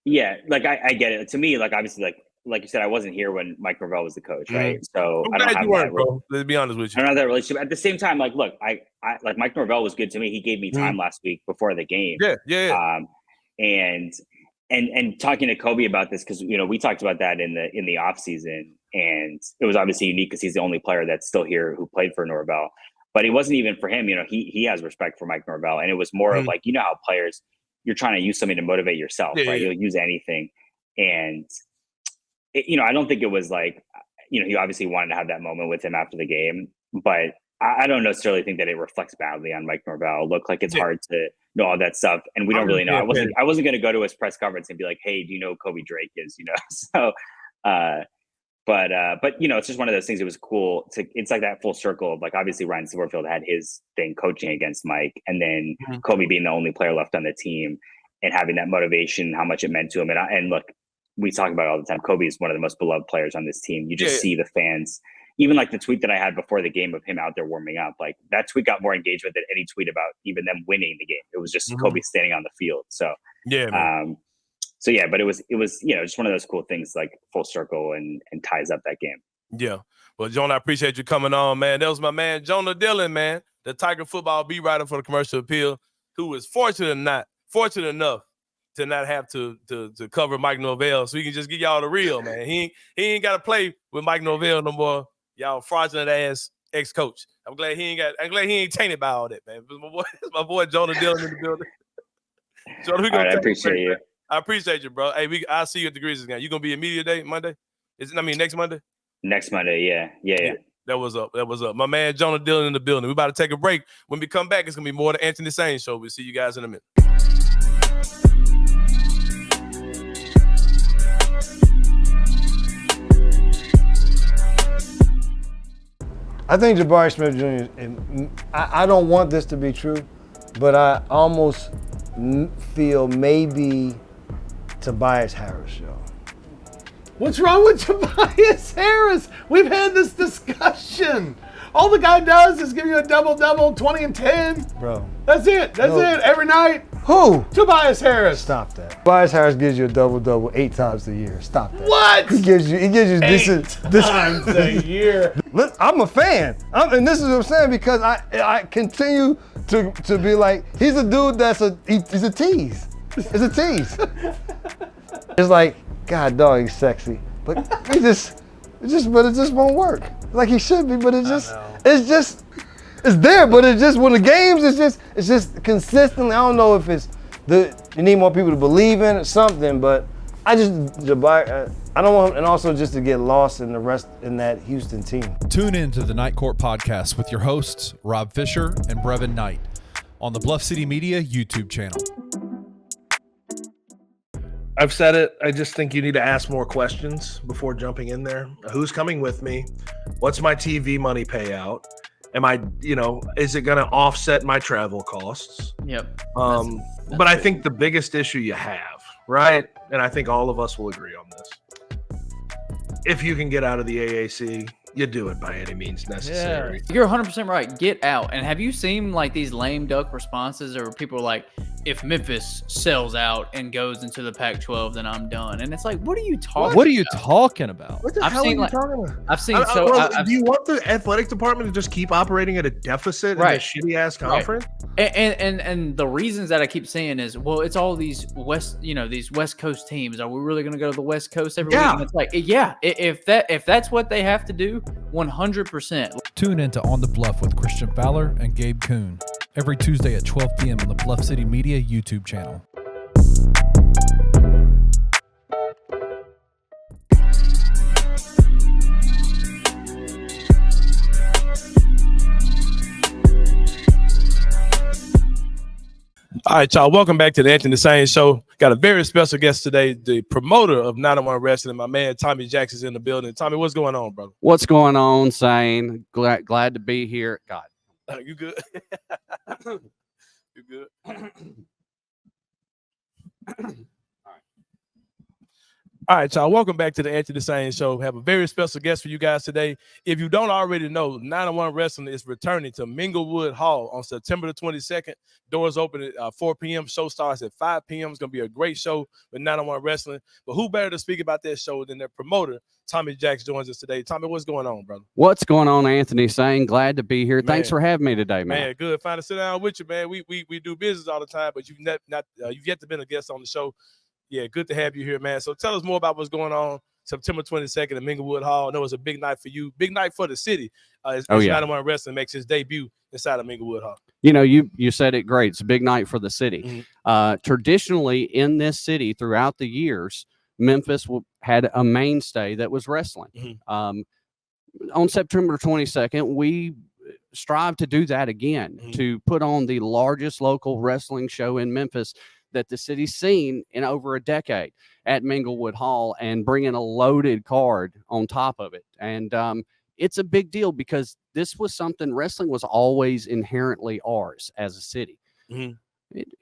Yeah, like I get it. To me, like obviously, like you said, I wasn't here when Mike Norvell was the coach, right? So I'm glad you weren't, bro. Let's be honest with you. I don't have that relationship. At the same time, like, look, I like Mike Norvell was good to me. He gave me time last week before the game. Yeah. And talking to Kobe about this, because you know we talked about that in the off season, and it was obviously unique because he's the only player that's still here who played for Norvell. But it wasn't even for him. You know, he has respect for Mike Norvell, and it was more of like, you know how players, you're trying to use something to motivate yourself, right? You'll use anything, and you know, I don't think it was like, you know, he obviously wanted to have that moment with him after the game, but I don't necessarily think that it reflects badly on Mike Norvell. Look, like it's hard to know all that stuff, and we don't really know. I wasn't going to go to his press conference and be like, "Hey, do you know who Kobe Drake is?" You know, so, but you know, it's just one of those things. It was cool. It's like that full circle of like, obviously Ryan Silverfield had his thing coaching against Mike, and then Kobe being the only player left on the team and having that motivation, how much it meant to him. And look, we talk about it all the time. Kobe is one of the most beloved players on this team. You just see the fans. Even like the tweet that I had before the game of him out there warming up, like that tweet got more engagement than any tweet about even them winning the game. It was just Kobe standing on the field. So but it was, you know, just one of those cool things, like full circle and ties up that game. Yeah. Well, Jonah, I appreciate you coming on, man. That was my man, Jonah Dylan, man, the Tiger football beat writer for the Commercial Appeal, who was fortunate enough to not have to cover Mike Norvell, so he can just get y'all the real, man. He ain't got to play with Mike Norvell no more. Y'all fraudulent ass ex-coach. I'm glad he ain't tainted by all that, man. My boy Jonah Dylan in the building. Jonah, I appreciate you. I appreciate you, bro. Hey, I'll see you at the Grizzlies game. You gonna be a media day Monday? Next Monday? Next Monday, yeah. That was up. My man Jonah Dylan in the building. We about to take a break. When we come back, it's gonna be more the Anthony Sain show. We'll see you guys in a minute. I think Jabari Smith Jr. and I don't want this to be true, but I almost feel maybe Tobias Harris, yo. What's wrong with Tobias Harris? We've had this discussion. All the guy does is give you a double-double, 20 and 10. Bro. That's it. That's it. Every night. Who? Tobias Harris. Stop that. Tobias Harris gives you a double-double 8 times a year. Stop that. What? He gives you this times a year. I'm a fan. And this is what I'm saying, because I continue to be like, he's a dude he's a tease. It's a tease. It's like, God, dog, he's sexy. But it just won't work. Like he should be, but it's there. But it's just when the games, it's just consistently. I don't know if it's you need more people to believe in it, something. But I don't want, and also just to get lost in the rest in that Houston team. Tune in to the Night Court podcast with your hosts, Rob Fisher and Brevin Knight, on the Bluff City Media YouTube channel. I've said it. I just think you need to ask more questions before jumping in there. Who's coming with me? What's my TV money payout? Am I, is it going to offset my travel costs? Yep. But I think the biggest issue you have, right? And I think all of us will agree on this. If you can get out of the AAC, you do it by any means necessary. Yeah. You're 100% right. Get out. And have you seen like these lame duck responses or people are like, if Memphis sells out and goes into the Pac-12, then I'm done. And it's like, what are you talking about? What are you talking about? What the hell are you talking about? I've seen do you want the athletic department to just keep operating at a deficit in a shitty ass conference? Right. And the reasons that I keep saying is, well, it's all these West Coast teams. Are we really going to go to the West Coast every week? And it's like, if that's what they have to do, 100%. Tune in to On the Bluff with Christian Fowler and Gabe Kuhn every Tuesday at 12 p.m. on the Bluff City Media YouTube channel. All right, y'all. Welcome back to the Anthony Sain Show. Got a very special guest today, the promoter of 901 Wrestling, my man Tommy Jackson's in the building. Tommy, what's going on, brother? What's going on, Sain? Glad to be here. God, you good? You good? All right, y'all. Welcome back to the Anthony Sain Show. We have a very special guest for you guys today. If you don't already know, 901 Wrestling is returning to Minglewood Hall on September the 22nd. Doors open at 4 p.m. Show starts at 5 p.m. It's going to be a great show with 901 Wrestling. But who better to speak about that show than their promoter, Tommy Jackson, joins us today. Tommy, what's going on, brother? What's going on, Anthony Sain? Glad to be here. Man. Thanks for having me today, man. Man, good. Fine to sit down with you, man. We do business all the time, but you've yet to been a guest on the show. Yeah, good to have you here, man. So tell us more about what's going on September 22nd at Minglewood Hall. I know it's a big night for you, big night for the city. 901 Wrestling makes his debut inside of Minglewood Hall. You said it great. It's a big night for the city. Mm-hmm. Traditionally, in this city, throughout the years, Memphis had a mainstay that was wrestling. Mm-hmm. On September 22nd, we strive to do that again, to put on the largest local wrestling show in Memphis that the city's seen in over a decade at Minglewood Hall, and bringing a loaded card on top of it. And it's a big deal because this was something wrestling was always inherently ours as a city. Mm-hmm.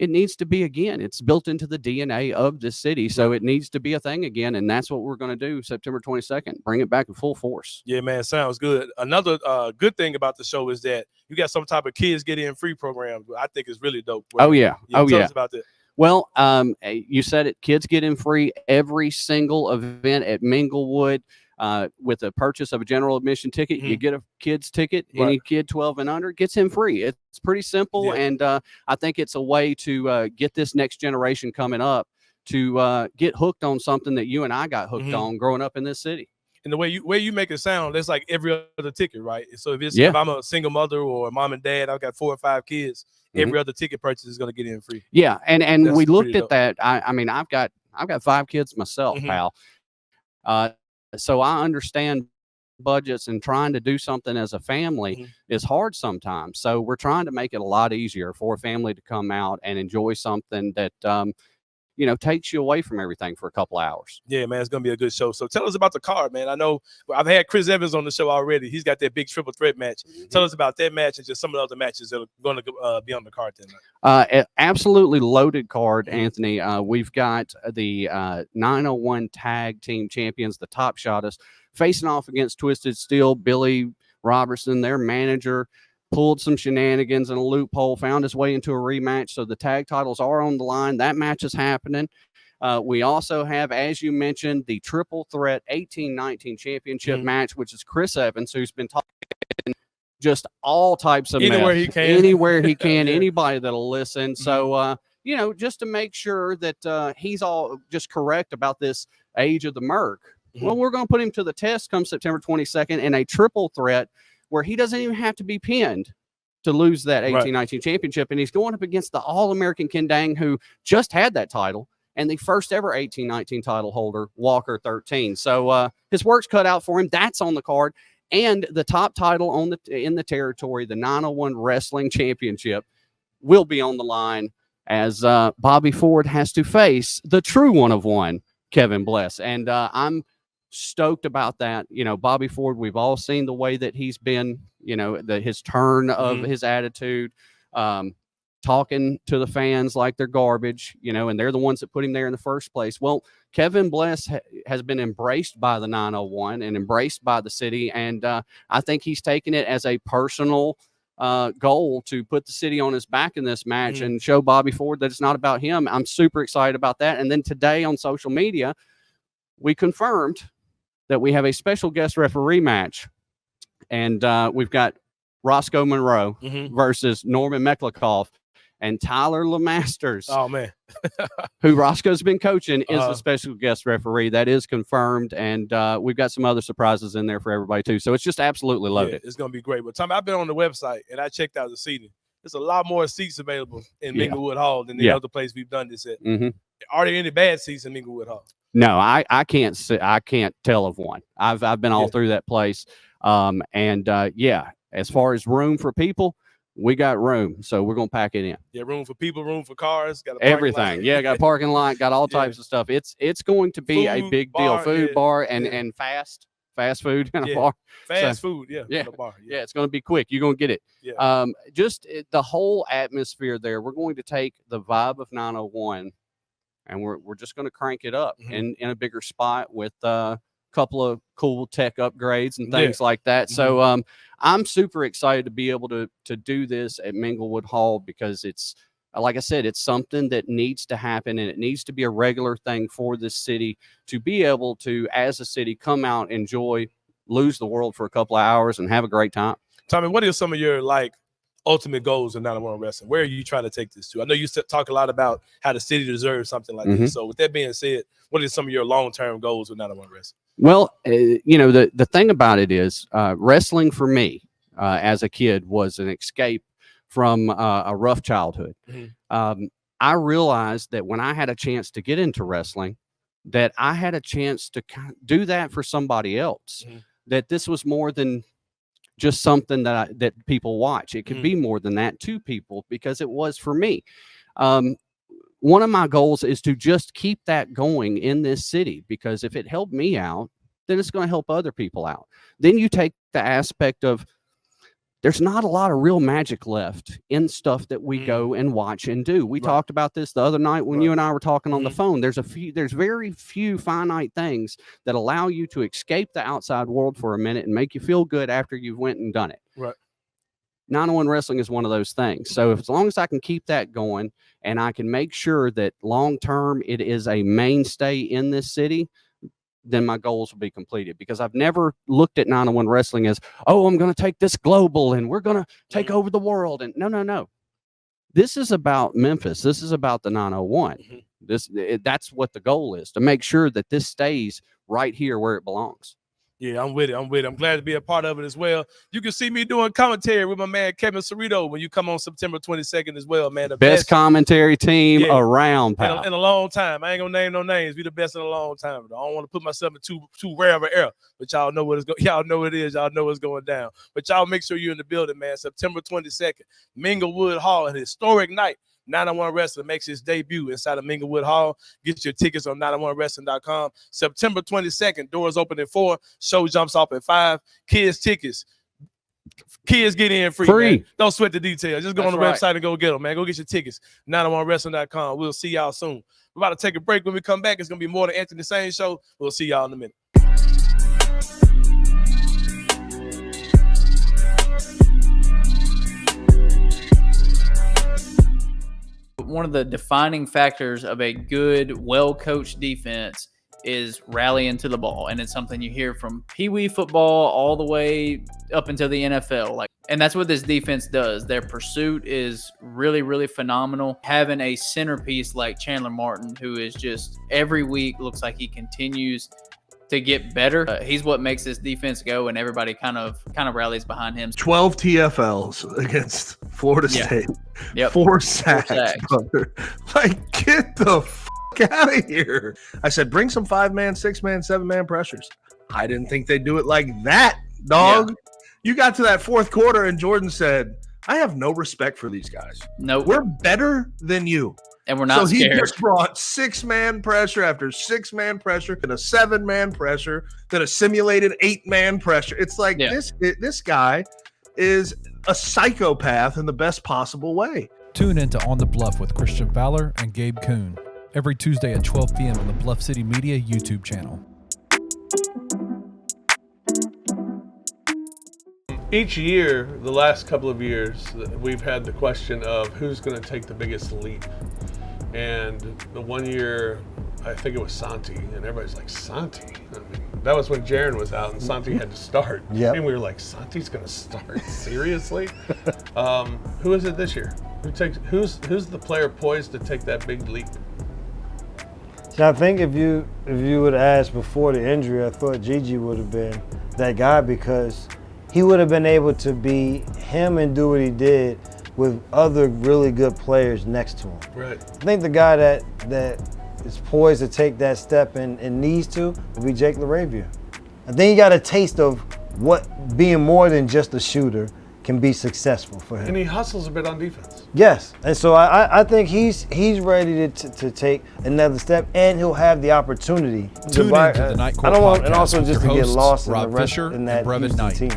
It needs to be again. It's built into the DNA of the city, so it needs to be a thing again, and that's what we're going to do September 22nd. Bring it back in full force. Yeah, man, sounds good. Another good thing about the show is that you got some type of kids get in free program. I think it's really dope. Oh yeah, tell us about that. Well, you said it. Kids get in free every single event at Minglewood. With the purchase of a general admission ticket, you get a kid's ticket. Right. Any kid 12 and under gets in free. It's pretty simple, and I think it's a way to get this next generation coming up to get hooked on something that you and I got hooked on growing up in this city. And the way you make it sound, it's like every other ticket, right? So if I'm a single mother or a mom and dad, I've got 4 or 5 kids, every other ticket purchase is going to get in free. Yeah, and we looked at that. I mean, I've got 5 kids myself, pal. So I understand budgets, and trying to do something as a family is hard sometimes. So we're trying to make it a lot easier for a family to come out and enjoy something that takes you away from everything for a couple hours. Yeah, man, it's going to be a good show. So tell us about the card, man. I know I've had Chris Evans on the show already. He's got that big triple threat match. Tell us about that match and just some of the other matches that are going to be on the card tonight. Absolutely loaded card, Anthony. We've got the 901 Tag Team Champions, the Top Shotters, facing off against Twisted Steel. Billy Robertson, their manager, pulled some shenanigans and a loophole, found his way into a rematch. So the tag titles are on the line. That match is happening. We also have, as you mentioned, the triple threat 18-19 championship match, which is Chris Evans, who's been talking just all types of anywhere mess. He can. Anywhere he can, anybody that'll listen. So just to make sure that he's all just correct about this age of the Merc. Well, we're going to put him to the test come September 22nd in a triple threat where he doesn't even have to be pinned to lose that 18-19 championship. And he's going up against the All-American Ken Dang, who just had that title, and the first ever 18-19 title holder, Walker 13. So his work's cut out for him. That's on the card. And the top title in the territory, the 901 Wrestling Championship, will be on the line as Bobby Ford has to face the true one of one, Kevin Bless. And I'm stoked about that. Bobby Ford, we've all seen the way that he's been, his turn of his attitude, talking to the fans like they're garbage, and they're the ones that put him there in the first place. Well, Kevin Bless has been embraced by the 901 and embraced by the city. And I think he's taken it as a personal goal to put the city on his back in this match and show Bobby Ford that it's not about him. I'm super excited about that. And then today on social media, we confirmed that we have a special guest referee match. And we've got Roscoe Monroe versus Norman Meklikoff. And Tyler LeMasters, oh man, who Roscoe's been coaching, is the special guest referee. That is confirmed, and we've got some other surprises in there for everybody too. So it's just absolutely loaded. Yeah, it's gonna be great. But Tommy, I've been on the website and I checked out the seating. There's a lot more seats available in Minglewood Hall than the other place we've done this at. Are there any bad seats in Minglewood Hall? No, I can't say, I can't tell of one. I've been all through that place, as far as room for people, we got room, so we're gonna pack it in. Yeah, room for people, room for cars, got everything. Yeah, got a parking lot, got all types of stuff. It's going to be a big deal. Food, bar, and fast food in a bar. Fast food, in a bar. Yeah, it's gonna be quick. You're gonna get it. Yeah. The whole atmosphere there. We're going to take the vibe of 901, and we're just gonna crank it up in a bigger spot with couple of cool tech upgrades and things like that. So I'm super excited to be able to do this at Minglewood Hall because it's, like I said, it's something that needs to happen, and it needs to be a regular thing for this city to be able to, as a city, come out, enjoy, lose the world for a couple of hours and have a great time. Tommy, what are some of your ultimate goals in 901 Wrestling? Where are you trying to take this to? I know you talk a lot about how the city deserves something like this. So with that being said, what are some of your long-term goals with 901 Wrestling? Well, the thing about it is wrestling for me as a kid was an escape from a rough childhood. I realized that when I had a chance to get into wrestling, that I had a chance to do that for somebody else, that this was more than just something that people watch. It could be more than that to people because it was for me. One of my goals is to just keep that going in this city, because if it helped me out, then it's going to help other people out. Then you take the aspect of there's not a lot of real magic left in stuff that we go and watch and do. We talked about this the other night when you and I were talking on the phone. There's very few finite things that allow you to escape the outside world for a minute and make you feel good after you've went and done it. Right. 901 Wrestling is one of those things. So as long as I can keep that going and I can make sure that long term it is a mainstay in this city, then my goals will be completed, because I've never looked at 901 Wrestling as, oh, I'm going to take this global and we're going to take over the world. And no. This is about Memphis. This is about the 901. That's what the goal is, to make sure that this stays right here where it belongs. Yeah, I'm with it. I'm glad to be a part of it as well. You can see me doing commentary with my man Kevin Cerrito when you come on September 22nd as well, man. The best commentary team around, pal. In a long time. I ain't gonna name no names. We the best in a long time. I don't want to put myself in too rare of an era, but y'all know what it's going. Y'all know what it is. Y'all know what's going down. But y'all make sure you're in the building, man. September 22nd, Minglewood Hall, an historic night. 901 Wrestling makes its debut inside of Minglewood Hall. Get your tickets on 901wrestling.com. September 22nd, doors open at 4. Show jumps off at 5. Kids tickets. Kids get in free. Man. Don't sweat the details. Just go on the website and go get them, man. Go get your tickets. 901wrestling.com. We'll see y'all soon. We're about to take a break. When we come back, it's going to be more than Anthony Sain show. We'll see y'all in a minute. One of the defining factors of a good, well-coached defense is rallying to the ball. And it's something you hear from Pee Wee football all the way up until the NFL. And that's what this defense does. Their pursuit is really, really phenomenal. Having a centerpiece like Chandler Martin, who is just every week looks like he continues to get better. He's what makes this defense go, and everybody kind of rallies behind him. 12 TFLs against Florida State. Yep. 4 sacks, brother. Like, get the out of here. I said, bring some 5-man, 6-man, 7-man pressures. I didn't think they'd do it like that, dog. Yeah. You got to that fourth quarter, and Jordan said, I have no respect for these guys. No, we're better than you. And we're not scared. He just brought 6-man pressure after 6-man pressure and a 7-man pressure, then a simulated 8-man pressure. It's like this guy is a psychopath in the best possible way. Tune into On the Bluff with Christian Fowler and Gabe Kuhn every Tuesday at 12 p.m. on the Bluff City Media YouTube channel. Each year, the last couple of years, we've had the question of who's going to take the biggest leap. And the one year, I think it was Santi, and everybody's like, Santi? I mean, that was when Jaron was out and Santi had to start. Yep. And we were like, Santi's going to start? Seriously? Who is it this year? Who's the player poised to take that big leap? So I think if you would have asked before the injury, I thought Gigi would have been that guy because he would have been able to be him and do what he did with other really good players next to him. Right. I think the guy that is poised to take that step and needs to will be Jake LaRavia. I think he got a taste of what being more than just a shooter can be successful for him. And he hustles a bit on defense. Yes, and so I think he's ready to take another step, and he'll have the opportunity. Tune into the Night Court podcast and also just to get lost in Rob the rest Fisher in that and Brevin Houston Knight team.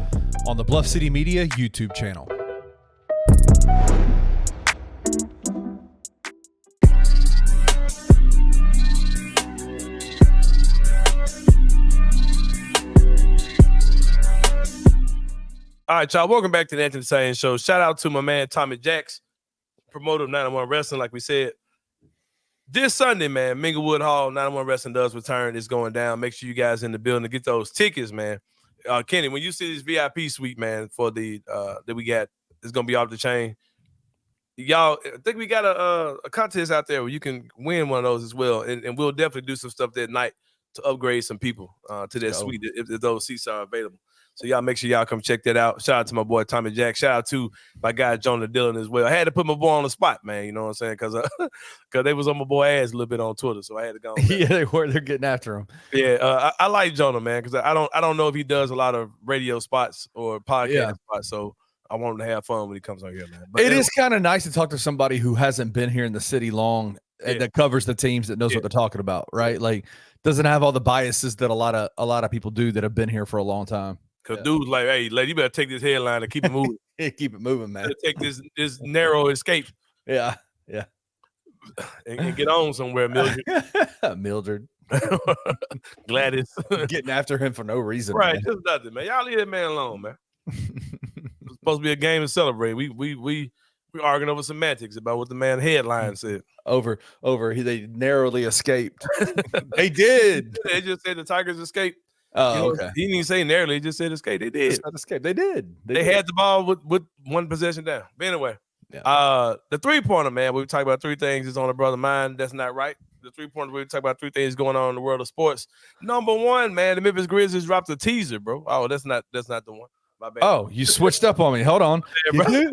On the Bluff City Media YouTube channel. All right, y'all. Welcome back to the Anthony Sain Show. Shout out to my man Tommy Jacks, promoter of 901 Wrestling, like we said. This Sunday, man, Minglewood Hall, 901 Wrestling does return. It's going down. Make sure you guys in the building to get those tickets, man. Kenny, when you see this VIP suite, man, for the that we got, it's gonna be off the chain. Y'all, I think we got a contest out there where you can win one of those as well, and we'll definitely do some stuff that night to upgrade some people to that suite if those seats are available. So y'all make sure y'all come check that out. Shout out to my boy Tommy Jack. Shout out to my guy Jonah Dylan as well. I had to put my boy on the spot, man. You know what I'm saying? Because they was on my boy ass a little bit on Twitter, so I had to go. Yeah, they were. They're getting after him. Yeah, I like Jonah, man, because I don't know if he does a lot of radio spots or podcast spots. So I want him to have fun when he comes on here, man. But it is kind of nice to talk to somebody who hasn't been here in the city long and that covers the teams, that knows what they're talking about, right? Like doesn't have all the biases that a lot of people do that have been here for a long time. Cause dude's like, hey, lady, you better take this headline and keep it moving. Keep it moving, man. Take this narrow escape. Yeah. And get on somewhere, Mildred. Mildred. Gladys. Getting after him for no reason. Right, man. just nothing, man. Y'all leave that man alone, man. It's supposed to be a game to celebrate. We arguing over semantics about what the man headline said. They narrowly escaped. They did. They just said the Tigers escaped. Oh, okay. He didn't even say narrowly. He just said escape. They did. Escape. They did. They had the ball with one possession down. But anyway, the 3-pointer, man, we talk about 3 things is on the brother mind. That's not right. The 3-pointer, we talk about 3 things going on in the world of sports. Number 1, man, the Memphis Grizzlies dropped a teaser, bro. Oh, that's not the one. My bad. Oh, you switched up on me. Hold on. Yeah,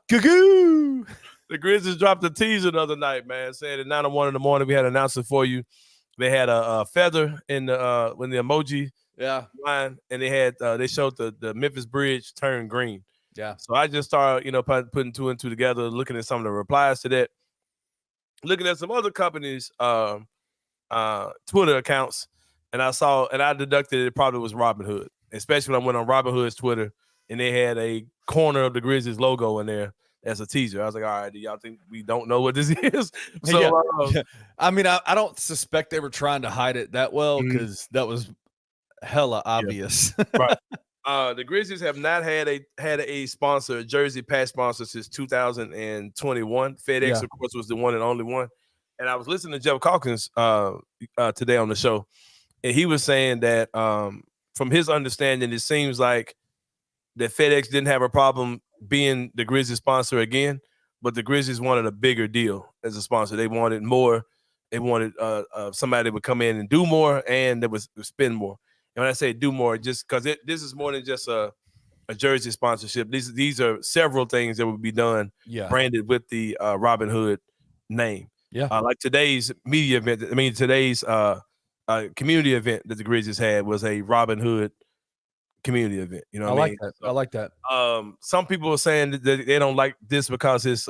Goo. The Grizzlies dropped a teaser the other night, man, saying at 9:01 in the morning we had an announcement for you. They had a feather in the emoji line, and they showed the Memphis Bridge turn green. Yeah. So I just started, putting 2 and 2 together, looking at some of the replies to that, looking at some other companies' Twitter accounts, and I deducted it probably was Robinhood, especially when I went on Robinhood's Twitter and they had a corner of the Grizzlies logo in there as a teaser. I was like, all right, do y'all think we don't know what this is? So I mean, I don't suspect they were trying to hide it that well because that was hella obvious. Right. The Grizzlies have not had a sponsor, a jersey patch sponsor since 2021. FedEx, of course, was the one and only one. And I was listening to Jeff Calkins today on the show, and he was saying that from his understanding, it seems like that FedEx didn't have a problem being the Grizzlies sponsor again, but the Grizzlies wanted a bigger deal as a sponsor. They wanted more. They wanted somebody that would come in and do more and that would spend more. And when I say do more, just because this is more than just a jersey sponsorship. These are several things that would be done branded with the Robin Hood name. Yeah. Like today's media event, today's community event that the Grizzlies had was a Robin Hood community event. You know what I mean? That. I like that. Some people are saying that they don't like this because it's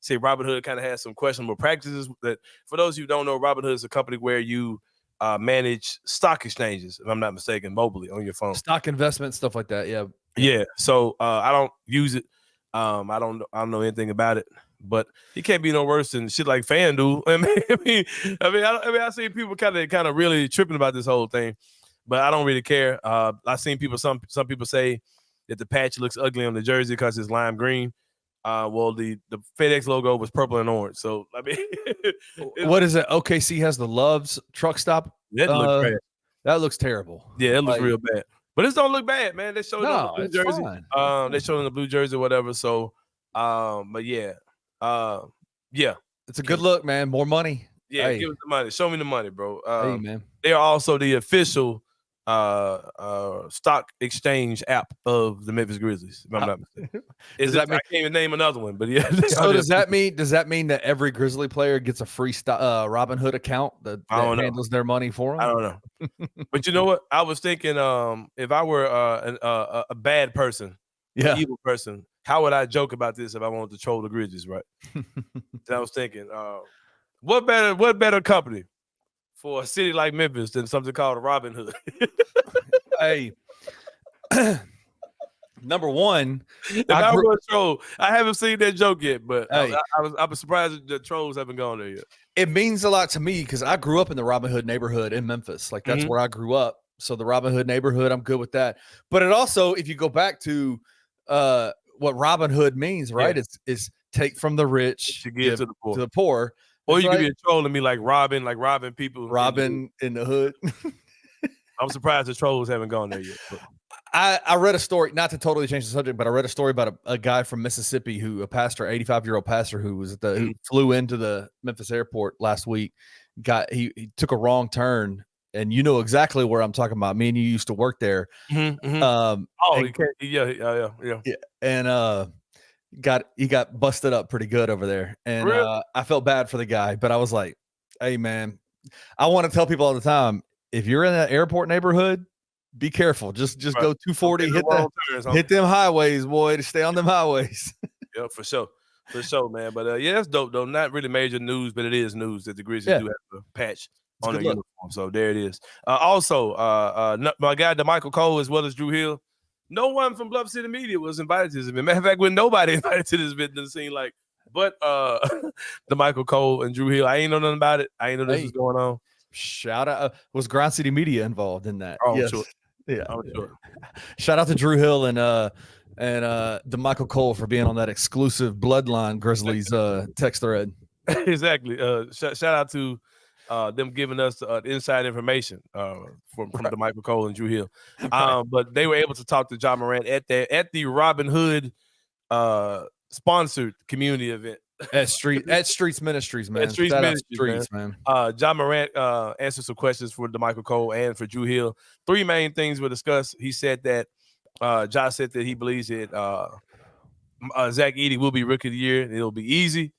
say Robin Hood kind of has some questionable practices. That for those who don't know, Robin Hood is a company where you manage stock exchanges, if I'm not mistaken, mobilely on your phone. Stock investment, stuff like that. Yeah. Yeah. So I don't use it. I don't know anything about it. But he can't be no worse than shit like FanDuel. I see people kind of really tripping about this whole thing, but I don't really care. I've seen people. Some people say that the patch looks ugly on the jersey because it's lime green. Well, the FedEx logo was purple and orange. So I mean, what is it? OKC has the Love's truck stop. That looks bad. That looks terrible. Yeah, it looks real bad. But this don't look bad, man. They showed no, the blue jersey. Fine. They showed in the blue jersey, or whatever. So, but yeah. Yeah, it's a good look, man. More money. Yeah, give us the money. Show me the money, bro. Hey, man. They are also the official stock exchange app of the Memphis Grizzlies. If I'm not mistaken. I can't even name another one, but yeah. So does that mean that every Grizzly player gets a free Robin Hood account that handles their money for them? I don't know. But you know what? I was thinking, if I were a bad person, an evil person, how would I joke about this if I wanted to troll the Grizzlies, right? I was thinking, what better company for a city like Memphis than something called a Robin Hood? Hey, number one, if I were a troll, I haven't seen that joke yet, but I was surprised that the trolls haven't gone there yet. It means a lot to me because I grew up in the Robin Hood neighborhood in Memphis. Like that's where I grew up. So the Robin Hood neighborhood, I'm good with that. But it also, if you go back to what Robin Hood means, right? Is take from the rich to give to the poor. Or you could be a troll and me like robbing people. Robbing in the hood. I'm surprised the trolls haven't gone there yet. I read a story, not to totally change the subject, but I read a story about a guy from Mississippi a pastor, 85-year-old pastor who was who flew into the Memphis airport last week. He took a wrong turn. And you know exactly where I'm talking about. Me and you used to work there. Yeah. And he got busted up pretty good over there. And really? I felt bad for the guy, but I was like, hey man, I want to tell people all the time, if you're in that airport neighborhood, be careful. Just go 240, hit them highways, boy, to stay on them highways. Yeah, for sure. For sure, man. But that's dope though. Not really major news, but it is news that the Grizzlies do have a patch on their uniform. So there it is. Also, my guy DeMichael Cole as well as Drew Hill. No one from Bluff City Media was invited to this event. Matter of fact, when nobody invited to this event, doesn't seem like. But DeMichael Cole and Drew Hill, I ain't know nothing about it. I ain't know this was going on. Shout out! Was Grind City Media involved in that? Oh, yes. Sure. Yeah, I'm sure. Shout out to Drew Hill and DeMichael Cole for being on that exclusive Bloodline Grizzlies text thread. Exactly. Shout out to them giving us inside information from DeMichael Cole and Drew Hill. But they were able to talk to John Morant at the Robin Hood sponsored community event. At Streets Ministries, man. At Streets Ministries, man. John Morant answered some questions for DeMichael Cole and for Drew Hill. Three main things were discussed. He said that Josh said that he believes that Zach Edey will be Rookie of the Year. And it'll be easy.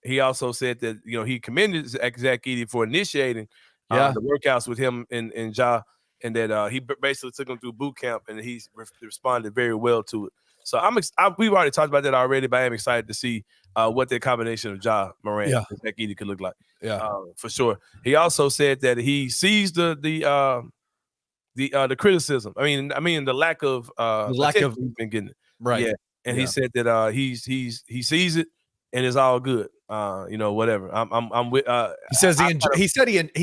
He also said that he commended Zach Edey for initiating the workouts with him and Ja, and that he basically took him through boot camp, and he responded very well to it. So we've already talked about that already, but I am excited to see what the combination of Ja Morant and Zach Edey could look like. Yeah, for sure. He also said that he sees the criticism. I mean the lack of he's been getting it. Right. Yeah, and he said that he sees it and it's all good. Whatever. I'm with. He says he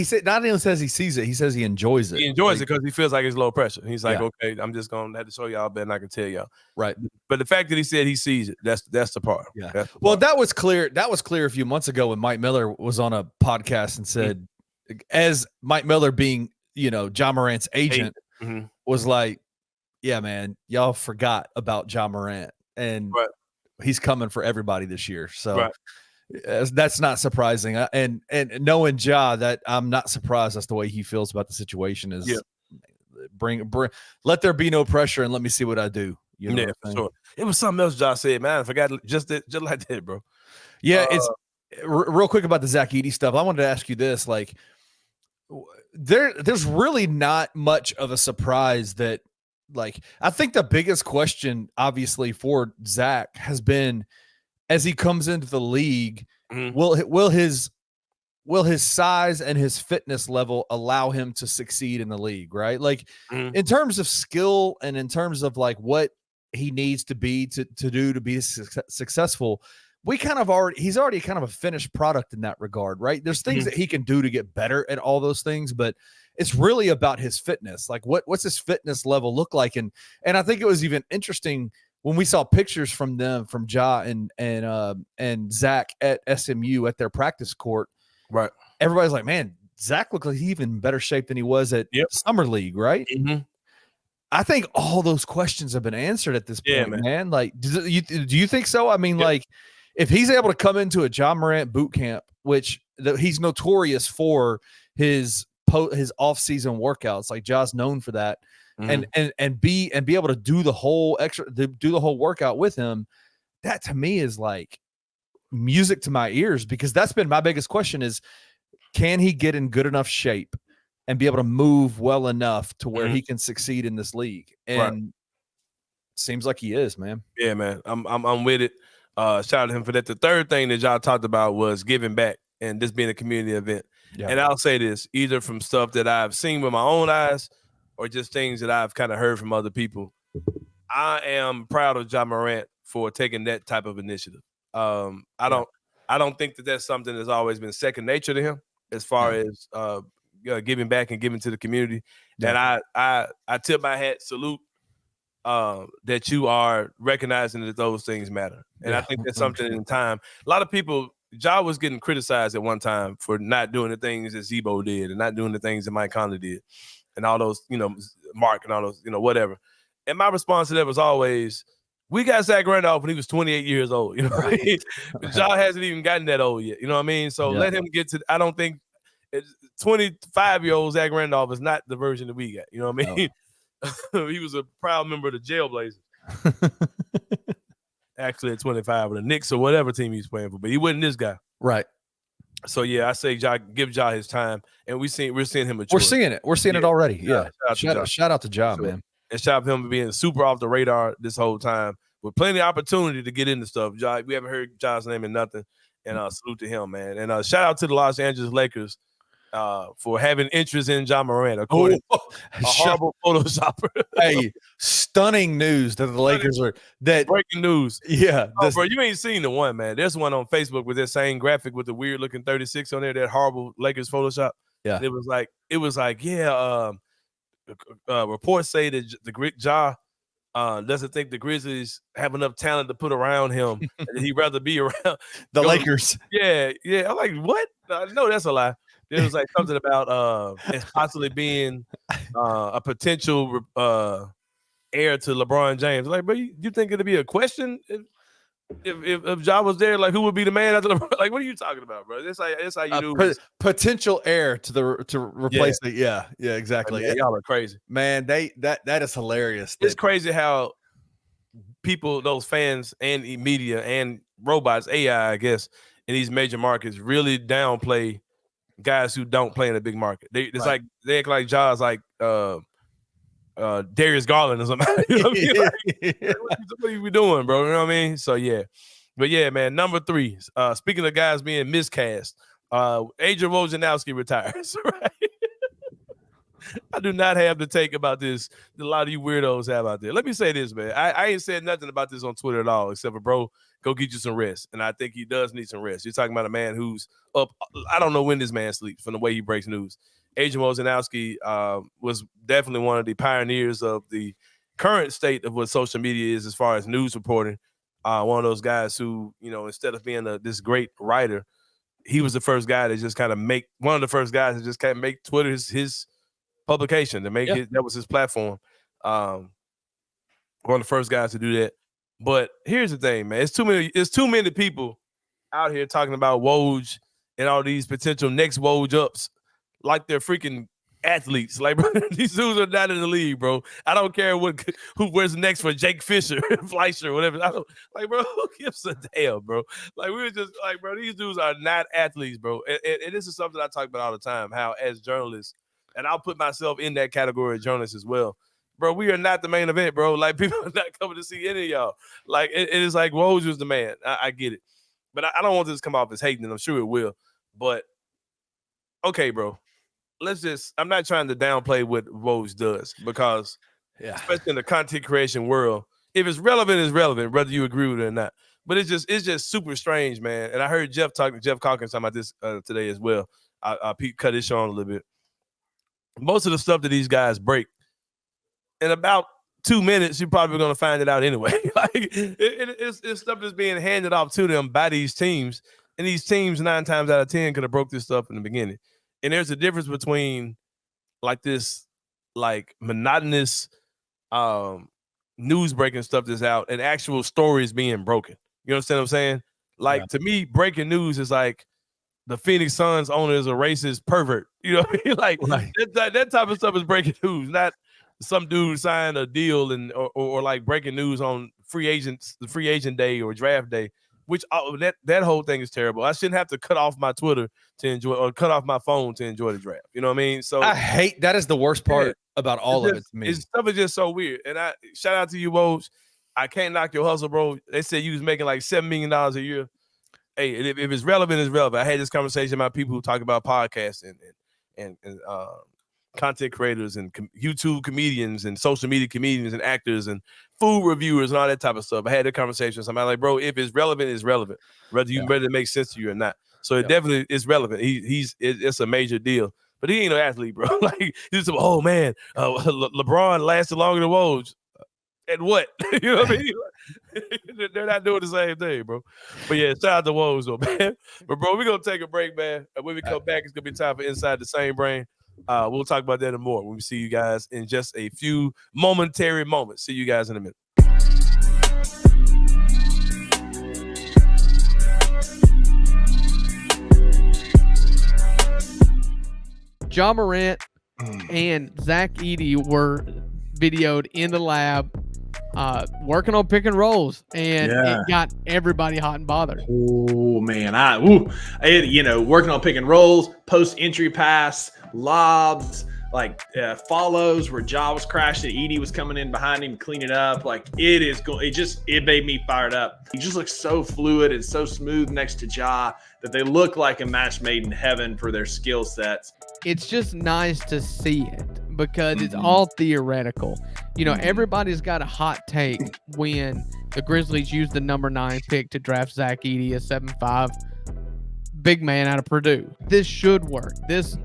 said not only says he sees it, he says he enjoys it. He enjoys it because he feels like it's low pressure. He's like, okay, I'm just gonna have to show y'all better than I can tell y'all. Right. But the fact that he said he sees it, that's the part. Yeah. Well, that was clear. That was clear a few months ago when Mike Miller was on a podcast and said, as Mike Miller being, John Morant's agent, was like, yeah, man, y'all forgot about Ja Morant, and he's coming for everybody this year. So that's not surprising. And knowing Ja, that I'm not surprised that's the way he feels about the situation. Is bring let there be no pressure and let me see what I do. You know for sure. It was something else Ja said, man. I forgot just like that, bro. Yeah, it's real quick about the Zach Edey stuff. I wanted to ask you this, like, there's really not much of a surprise that, like, I think the biggest question, obviously, for Zach has been, as he comes into the league, will his size and his fitness level allow him to succeed in the league, right? Like, in terms of skill and in terms of like what he needs to be to do to be successful, he's already kind of a finished product in that regard, right? There's things that he can do to get better at all those things, but it's really about his fitness. Like, what's his fitness level look like? And I think it was even interesting when we saw pictures from Ja and Zach at SMU at their practice court. Right. Everybody's like, man, Zach looked like he's even in better shape than he was at Summer League, right? I think all those questions have been answered at this point, man. Like, do you think so? I mean, like, if he's able to come into a Ja Morant boot camp, which he's notorious for his off-season workouts, like Ja's known for that, and be able to do the whole workout with him, that to me is like music to my ears, because that's been my biggest question is, can he get in good enough shape and be able to move well enough to where he can succeed in this league? And seems like he is, man. Yeah, man. I'm with it. Shout out to him for that. The third thing that y'all talked about was giving back and this being a community event. Yeah. And I'll say this, either from stuff that I've seen with my own eyes or just things that I've kind of heard from other people. I am proud of Ja Morant for taking that type of initiative. I don't think that that's something that's always been second nature to him as far as giving back and giving to the community. And I tip my hat, salute that you are recognizing that those things matter. And I think that's something in time. A lot of people, Ja was getting criticized at one time for not doing the things that Zebo did and not doing the things that Mike Conley did and all those, Mark and all those, whatever. And my response to that was always, we got Zach Randolph when he was 28 years old. You know what I mean? Ja hasn't even gotten that old yet. You know what I mean? So let him get to, I don't think 25-year-old Zach Randolph is not the version that we got. You know what I mean? No. He was a proud member of the Jailblazers. Actually at 25 with the Knicks or whatever team he's playing for, but he wasn't this guy. Right. So I say give Ja his time, and we're seeing him mature. We're seeing it. We're seeing it already. Yeah. Shout out to Ja, man. And shout out to him for being super off the radar this whole time with plenty of opportunity to get into stuff. Ja, we haven't heard Ja's name in nothing. And salute to him, man. And shout out to the Los Angeles Lakers for having interest in Ja Morant, according to a horrible Photoshopper. Hey, stunning news that the Lakers are breaking news. Yeah, bro, you ain't seen the one, man. There's one on Facebook with that same graphic with the weird looking 36 on there, that horrible Lakers Photoshop. Yeah, and it was like, reports say that Ja doesn't think the Grizzlies have enough talent to put around him, and he'd rather be around the Lakers. Yeah. I'm like, what? No, that's a lie. There was like something about it possibly being a potential heir to LeBron James. Like, but you think it'd be a question if Ja was there? Like, who would be the man after LeBron? Like, what are you talking about, bro? That's how you do potential heir to replace it. Yeah, exactly. Man, y'all are crazy, man. That is hilarious. It's crazy how people, those fans and media and robots, AI, I guess, in these major markets really downplay guys who don't play in a big market. Like they act like Ja's like Darius Garland or something. You know what I mean? Like, what are we doing, bro? You know what I mean? So but man, number 3. Speaking of guys being miscast, Adrian Wojnarowski retires. Right? I do not have the take about this that a lot of you weirdos have out there. Let me say this, man. I ain't said nothing about this on Twitter at all, except for, bro, go get you some rest. And I think he does need some rest. You're talking about a man who's up. I don't know when this man sleeps from the way he breaks news. Adrian Wojnarowski was definitely one of the pioneers of the current state of what social media is as far as news reporting. One of those guys who, instead of being this great writer, he was the first guy to just kind of make Twitter his publication, to make it. That was his platform. One of the first guys to do that. But here's the thing, man. It's too many people out here talking about Woj and all these potential next Woj ups like they're freaking athletes. Like, bro, these dudes are not in the league, bro. I don't care who wears next for Jake Fisher, Fleischer, whatever. I don't like, bro. Who gives a damn, bro? Like, we were just like, bro, these dudes are not athletes, bro. And this is something I talk about all the time. How as journalists, and I'll put myself in that category of journalists as well. Bro, we are not the main event, bro. Like, people are not coming to see any of y'all. Like, it is like Woj was the man. I get it. But I don't want this to come off as hating, and I'm sure it will. But, okay, bro. I'm not trying to downplay what Woj does because, especially in the content creation world, if it's relevant, it's relevant, whether you agree with it or not. But it's just super strange, man. And I heard Jeff Calkins talking about this today as well. I cut his show on a little bit. Most of the stuff that these guys break, in about 2 minutes, you're probably going to find it out anyway. Like it's stuff that's being handed off to them by these teams, and these teams 9 times out of 10 could have broke this stuff in the beginning. And there's a difference between like this, like monotonous news breaking stuff that's out and actual stories being broken. You understand what I'm saying? Like to me, breaking news is like the Phoenix Suns owner is a racist pervert. You know what I mean? Like that type of stuff is breaking news, not some dude signed a deal and or like breaking news on the free agent day or draft day, which that whole thing is terrible. I shouldn't have to cut off my Twitter to enjoy or cut off my phone to enjoy the draft. You know what I mean? So I hate that is the worst part about all of it to me. Stuff is just so weird. And I shout out to you, Woj. I can't knock your hustle, bro. They said you was making like $7 million a year. Hey, if it's relevant, it's relevant. I had this conversation about people who talk about podcasting and content creators and YouTube comedians and social media comedians and actors and food reviewers and all that type of stuff. I had that conversation with somebody like, bro, if it's relevant, it's relevant, whether it makes sense to you or not. So it definitely is relevant. It's a major deal, but he ain't no athlete, bro. Like he's oh man, LeBron lasted longer than Woj. And what? You know what I mean? They're not doing the same thing, bro. But yeah, shout out to Woj though, man. But bro, we're gonna take a break, man. And when we come back, it's gonna be time for Inside the Same Brain. We'll talk about that and more when we see you guys in just a few momentary moments. See you guys in a minute. Ja Morant and Zach Edey were videoed in the lab working on pick and rolls, and it got everybody hot and bothered. Oh man, working on pick and rolls, post entry pass, lobs, like follows where Ja was crashing, Edey was coming in behind him, cleaning up. Like it made me fired up. He just looks so fluid and so smooth next to Ja that they look like a match made in heaven for their skill sets. It's just nice to see it because it's all theoretical. You know, everybody's got a hot take when the Grizzlies used the number 9 pick to draft Zach Edey, a 7'5" big man out of Purdue. This should work. This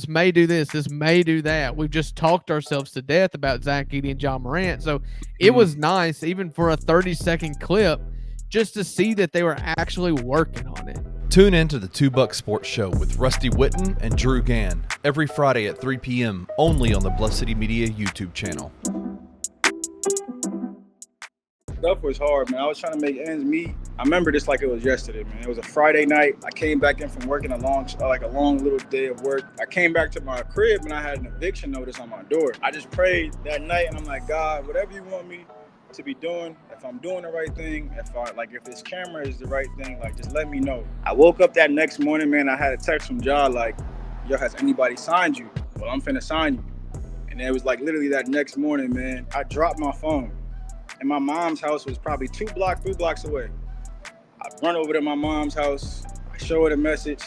may do this. This may do that. We've just talked ourselves to death about Zach Edey and Ja Morant. So it was nice, even for a 30-second clip, just to see that they were actually working on it. Tune in to the $2 Sports Show with Rusty Witten and Drew Gann every Friday at 3 p.m. only on the Bluff City Media YouTube channel. Stuff was hard, man. I was trying to make ends meet. I remember this like it was yesterday, man. It was a Friday night. I came back in from working a long little day of work. I came back to my crib and I had an eviction notice on my door. I just prayed that night and I'm like, God, whatever you want me to be doing, if I'm doing the right thing, if this camera is the right thing, like just let me know. I woke up that next morning, man. I had a text from Ja like, yo, has anybody signed you? Well, I'm finna sign you. And it was like literally that next morning, man, I dropped my phone. And my mom's house was probably 3 blocks away. I run over to my mom's house. I show her the message.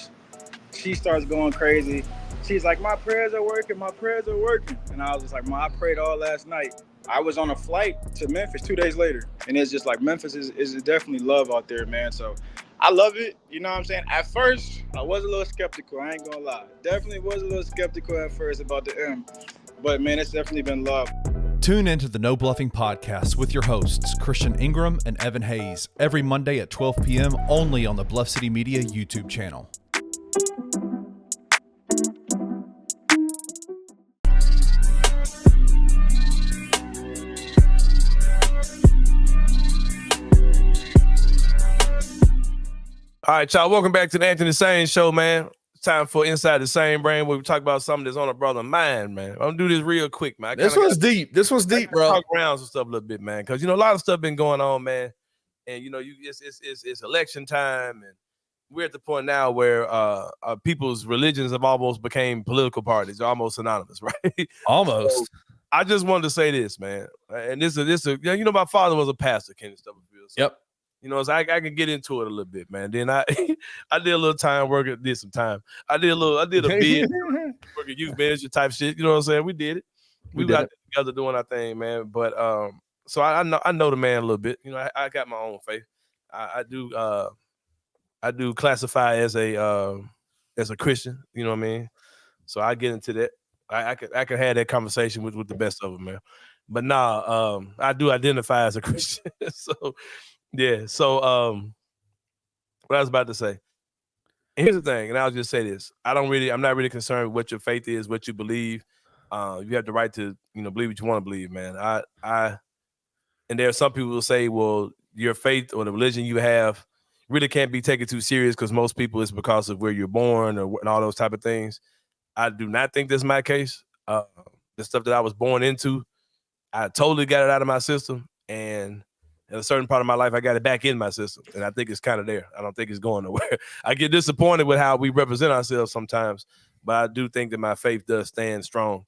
She starts going crazy. She's like, my prayers are working. And I was just like, Mom, I prayed all last night. I was on a flight to Memphis 2 days later. And it's just like Memphis is definitely love out there, man. So I love it. You know what I'm saying? At first, I was a little skeptical. I ain't gonna lie. Definitely was a little skeptical at first about the M. But, man, it's definitely been love. Tune into the No Bluffing Podcast with your hosts, Christian Ingram and Evan Hayes, every Monday at 12 p.m. only on the Bluff City Media YouTube channel. All right, y'all. Welcome back to the Anthony Sain Show, man. It's time for Inside the Same Brain, where we talk about something that's on a brother's mind, man. I'm gonna do this real quick, man. This one's deep. This one's deep, bro. Talk around some stuff a little bit, man, because a lot of stuff been going on, man. And it's election time, and we're at the point now where people's religions have almost became political parties. They're almost synonymous, right? Almost. So, I just wanted to say this, man. And my father was a pastor, Kenny Silverfield. So, yep. So I can get into it a little bit, man. Then I did a little time work. I did a bid work at youth ministry type shit. You know what I'm saying? We did it. We got together doing our thing, man. But so I know the man a little bit. I got my own faith. I do classify as a Christian. You know what I mean? So I get into that. I could have that conversation with the best of them, man. But I do identify as a Christian. So yeah. So what I was about to say. And here's the thing, and I'll just say this: I'm not really concerned with what your faith is, what you believe. You have the right to believe what you want to believe, man. And there are some people who say, well, your faith or the religion you have really can't be taken too serious because most people it's because of where you're born and all those type of things. I do not think that's my case. The stuff that I was born into, I totally got it out of my system. And in a certain part of my life, I got it back in my system. And I think it's kind of there. I don't think it's going nowhere. I get disappointed with how we represent ourselves sometimes. But I do think that my faith does stand strong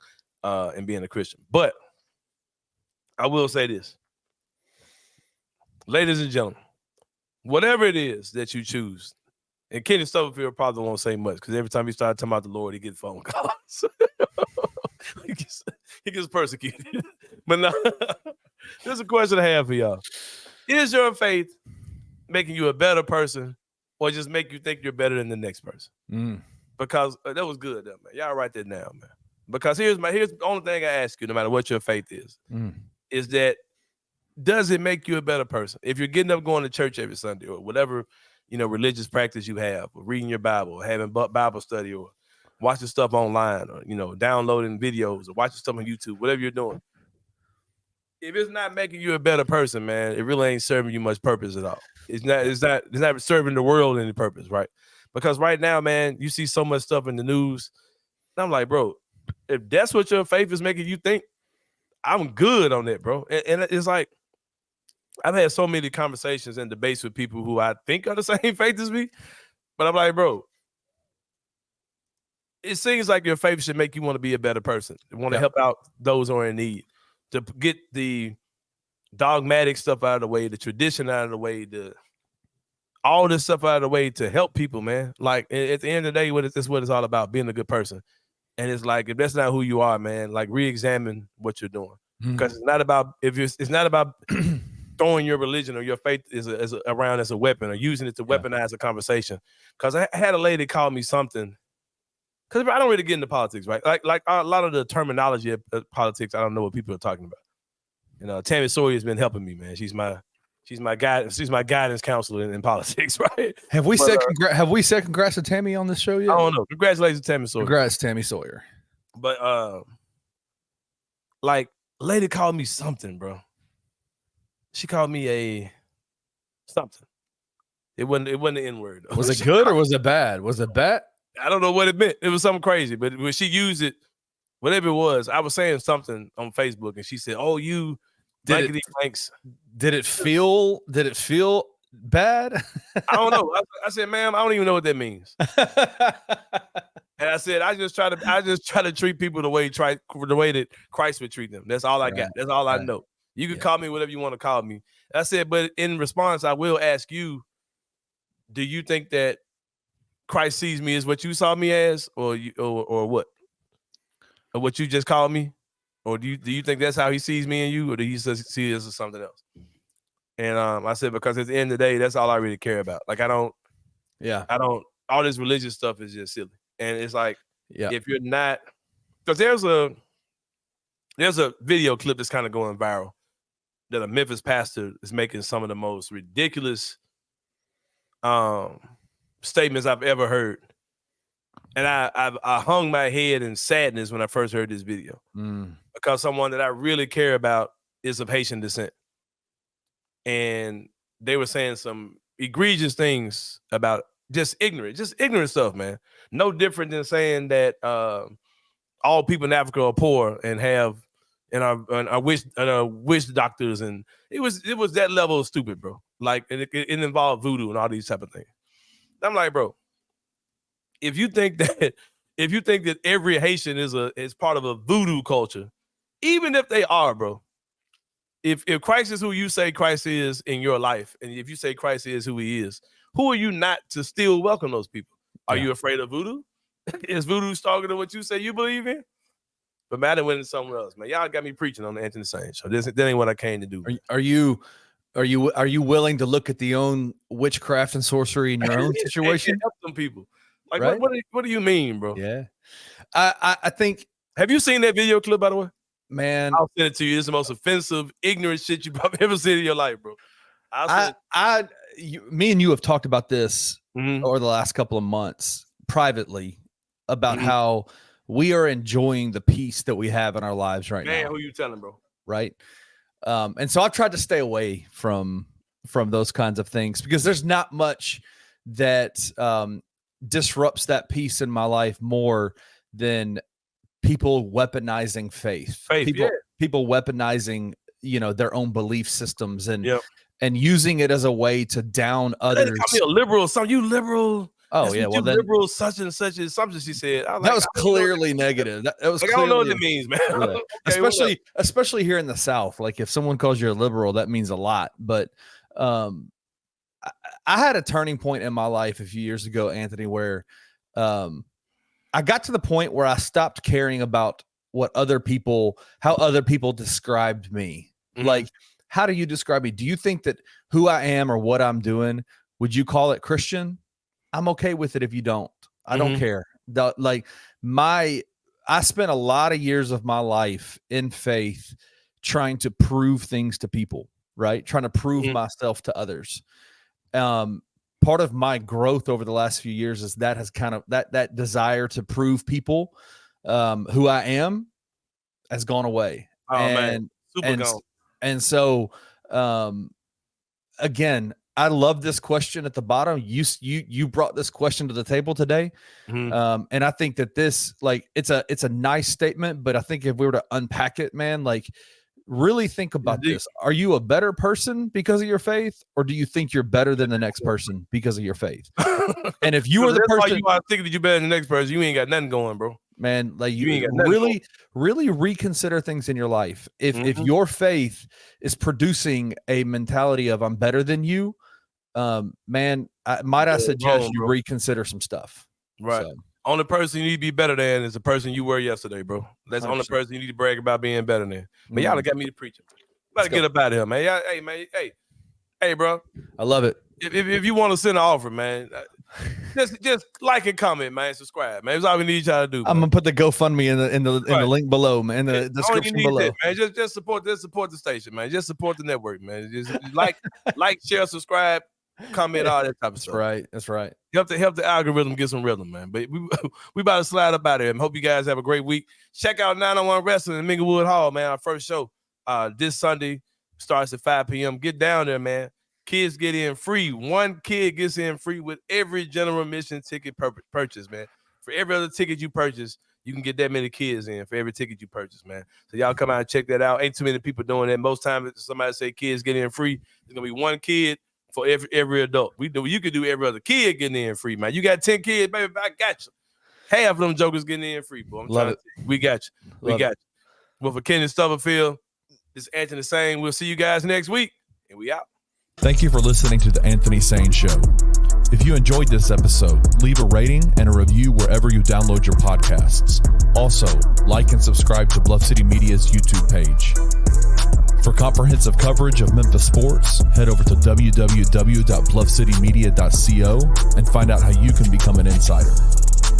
in being a Christian. But I will say this. Ladies and gentlemen, whatever it is that you choose, and Kenny Silverfield probably won't say much because every time he starts talking about the Lord, he gets phone calls. he gets persecuted. But no, there's a question I have for y'all. Is your faith making you a better person or just make you think you're better than the next person? Because that was good, though, man. Y'all write that down, man. Because here's the only thing I ask you, no matter what your faith is that does it make you a better person? If you're getting up going to church every Sunday or whatever, religious practice you have, or reading your Bible, or having Bible study, or watching stuff online, or downloading videos, or watching stuff on YouTube, whatever you're doing. If it's not making you a better person, man, it really ain't serving you much purpose at all. It's not serving the world any purpose, right? Because right now, man, you see so much stuff in the news. And I'm like, bro, if that's what your faith is making you think, I'm good on that, bro. And it's like, I've had so many conversations and debates with people who I think are the same faith as me, but I'm like, bro, it seems like your faith should make you want to be a better person, want to help out those who are in need, to get the dogmatic stuff out of the way, the tradition out of the way, all this stuff out of the way to help people, man. Like at the end of the day, that's what it's all about, being a good person. And it's like, if that's not who you are, man, like re-examine what you're doing. Because it's not about throwing your religion or your faith around as a weapon or using it to weaponize a conversation. Because I had a lady call me something, because I don't really get into politics, right? Like a lot of the terminology of politics, I don't know what people are talking about. Tammy Sawyer has been helping me, man. She's my guidance counselor in politics, right? Have we said congrats to Tammy on this show yet? I don't know. Congratulations, Tammy Sawyer. Congrats, Tammy Sawyer. But like, lady called me something, bro. She called me a something. It wasn't the N-word. Was it good or was it bad? Was it bad? I don't know what it meant. It was something crazy, but when she used it, whatever it was, I was saying something on Facebook, and she said, "Oh, you blankety blanks." Did it feel bad? I don't know. I said, "Ma'am, I don't even know what that means." And I said, I just try to treat people the way that Christ would treat them. That's all I got. That's all I know. You can call me whatever you want to call me. I said, but in response, I will ask you, do you think that Christ sees me as what you saw me as, or what? Or what you just called me? Or do you think that's how he sees me and you, or do he see us as something else? And I said, because at the end of the day, that's all I really care about. Like, I don't, all this religious stuff is just silly. And it's like, if you're not, because there's a video clip that's kind of going viral that a Memphis pastor is making some of the most ridiculous statements I've ever heard. And I hung my head in sadness when I first heard this video, because someone that I really care about is of Haitian descent. And they were saying some egregious things about just ignorant stuff, man. No different than saying that all people in Africa are poor and have witch doctors, and it was that level of stupid, bro. Like it involved voodoo and all these type of things. I'm like, bro, if you think that every Haitian is part of a voodoo culture, even if they are, bro, if Christ is who you say Christ is in your life, and if you say Christ is who he is, who are you not to still welcome those people? Are you afraid of voodoo? Is voodoo stronger than what you say you believe in? But Madden went into somewhere else, man. Y'all got me preaching on the Anthony Sain show. That ain't what I came to do. Are you willing to look at the own witchcraft and sorcery in your own situation? Help some people. Like, right? What do you mean, bro? Yeah, I think. Have you seen that video clip, by the way? Man, I'll send it to you. It's the most offensive, ignorant shit you've probably ever seen in your life, bro. Me and you have talked about this over the last couple of months privately about how we are enjoying the peace that we have in our lives right now. Man, who you telling, bro? Right. And so I've tried to stay away from those kinds of things because there's not much that disrupts that peace in my life more than people weaponizing faith. People weaponizing, their own belief systems and using it as a way to down others. They call me a liberal, you liberal. Oh yeah, well then liberal such and such is something she said. That was clearly negative. That was I don't know what it means, man. Yeah. Okay, especially here in the South. Like if someone calls you a liberal, that means a lot. But I had a turning point in my life a few years ago, Anthony, where I got to the point where I stopped caring about how other people described me. Like, how do you describe me? Do you think that who I am or what I'm doing, would you call it Christian? I'm okay with it if you don't. I don't care. I spent a lot of years of my life in faith trying to prove things to people, right? Trying to prove myself to others. Part of my growth over the last few years is that has kind of that desire to prove people who I am has gone away. Oh, man. Super gone. And so again, I love this question at the bottom. You brought this question to the table today. And I think that this, like, it's a nice statement, but I think if we were to unpack it, man, like really think about this. Are you a better person because of your faith, or do you think you're better than the next person because of your faith? And if you are the person you are thinking that you're better than the next person, you ain't got nothing going, bro. Man, like you really reconsider things in your life. If your faith is producing a mentality of I'm better than you, man, I suggest you reconsider some stuff. Right. So. Only person you need to be better than is the person you were yesterday, bro. That's 100%. The only person you need to brag about being better than. But y'all got me to preaching. Better get up out of here, man. Y'all, hey, bro. I love it. If you want to send an offer, man, just like and comment, man. Subscribe, man. That's all we need y'all to do. I'm gonna put the GoFundMe in the link below, man. In the description below, man. Just support the station, man. Just support the network, man. Just like, share, subscribe, comment, all that type of stuff. That's right. Help the algorithm get some rhythm, man. But we about to slide up out of here. I hope you guys have a great week. Check out 901 Wrestling in Minglewood Hall, man. Our first show this Sunday starts at 5 p.m. Get down there, man. Kids get in free. One kid gets in free with every general admission ticket purchase, man. For every other ticket you purchase, you can get that many kids in for every ticket you purchase, man. So y'all come out and check that out. Ain't too many people doing that. Most times somebody say kids get in free, there's gonna be one kid for every adult. You could do every other kid getting in free, man. You got 10 kids, baby, I got you. Half of them jokers getting in free, boy. We got you. We got you. Well, for Kenny Silverfield, this is Anthony Sain. We'll see you guys next week, and we out. Thank you for listening to the Anthony Sain Show. If you enjoyed this episode, leave a rating and a review wherever you download your podcasts. Also, like and subscribe to Bluff City Media's YouTube page. For comprehensive coverage of Memphis sports, head over to www.bluffcitymedia.co and find out how you can become an insider.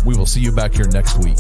We will see you back here next week.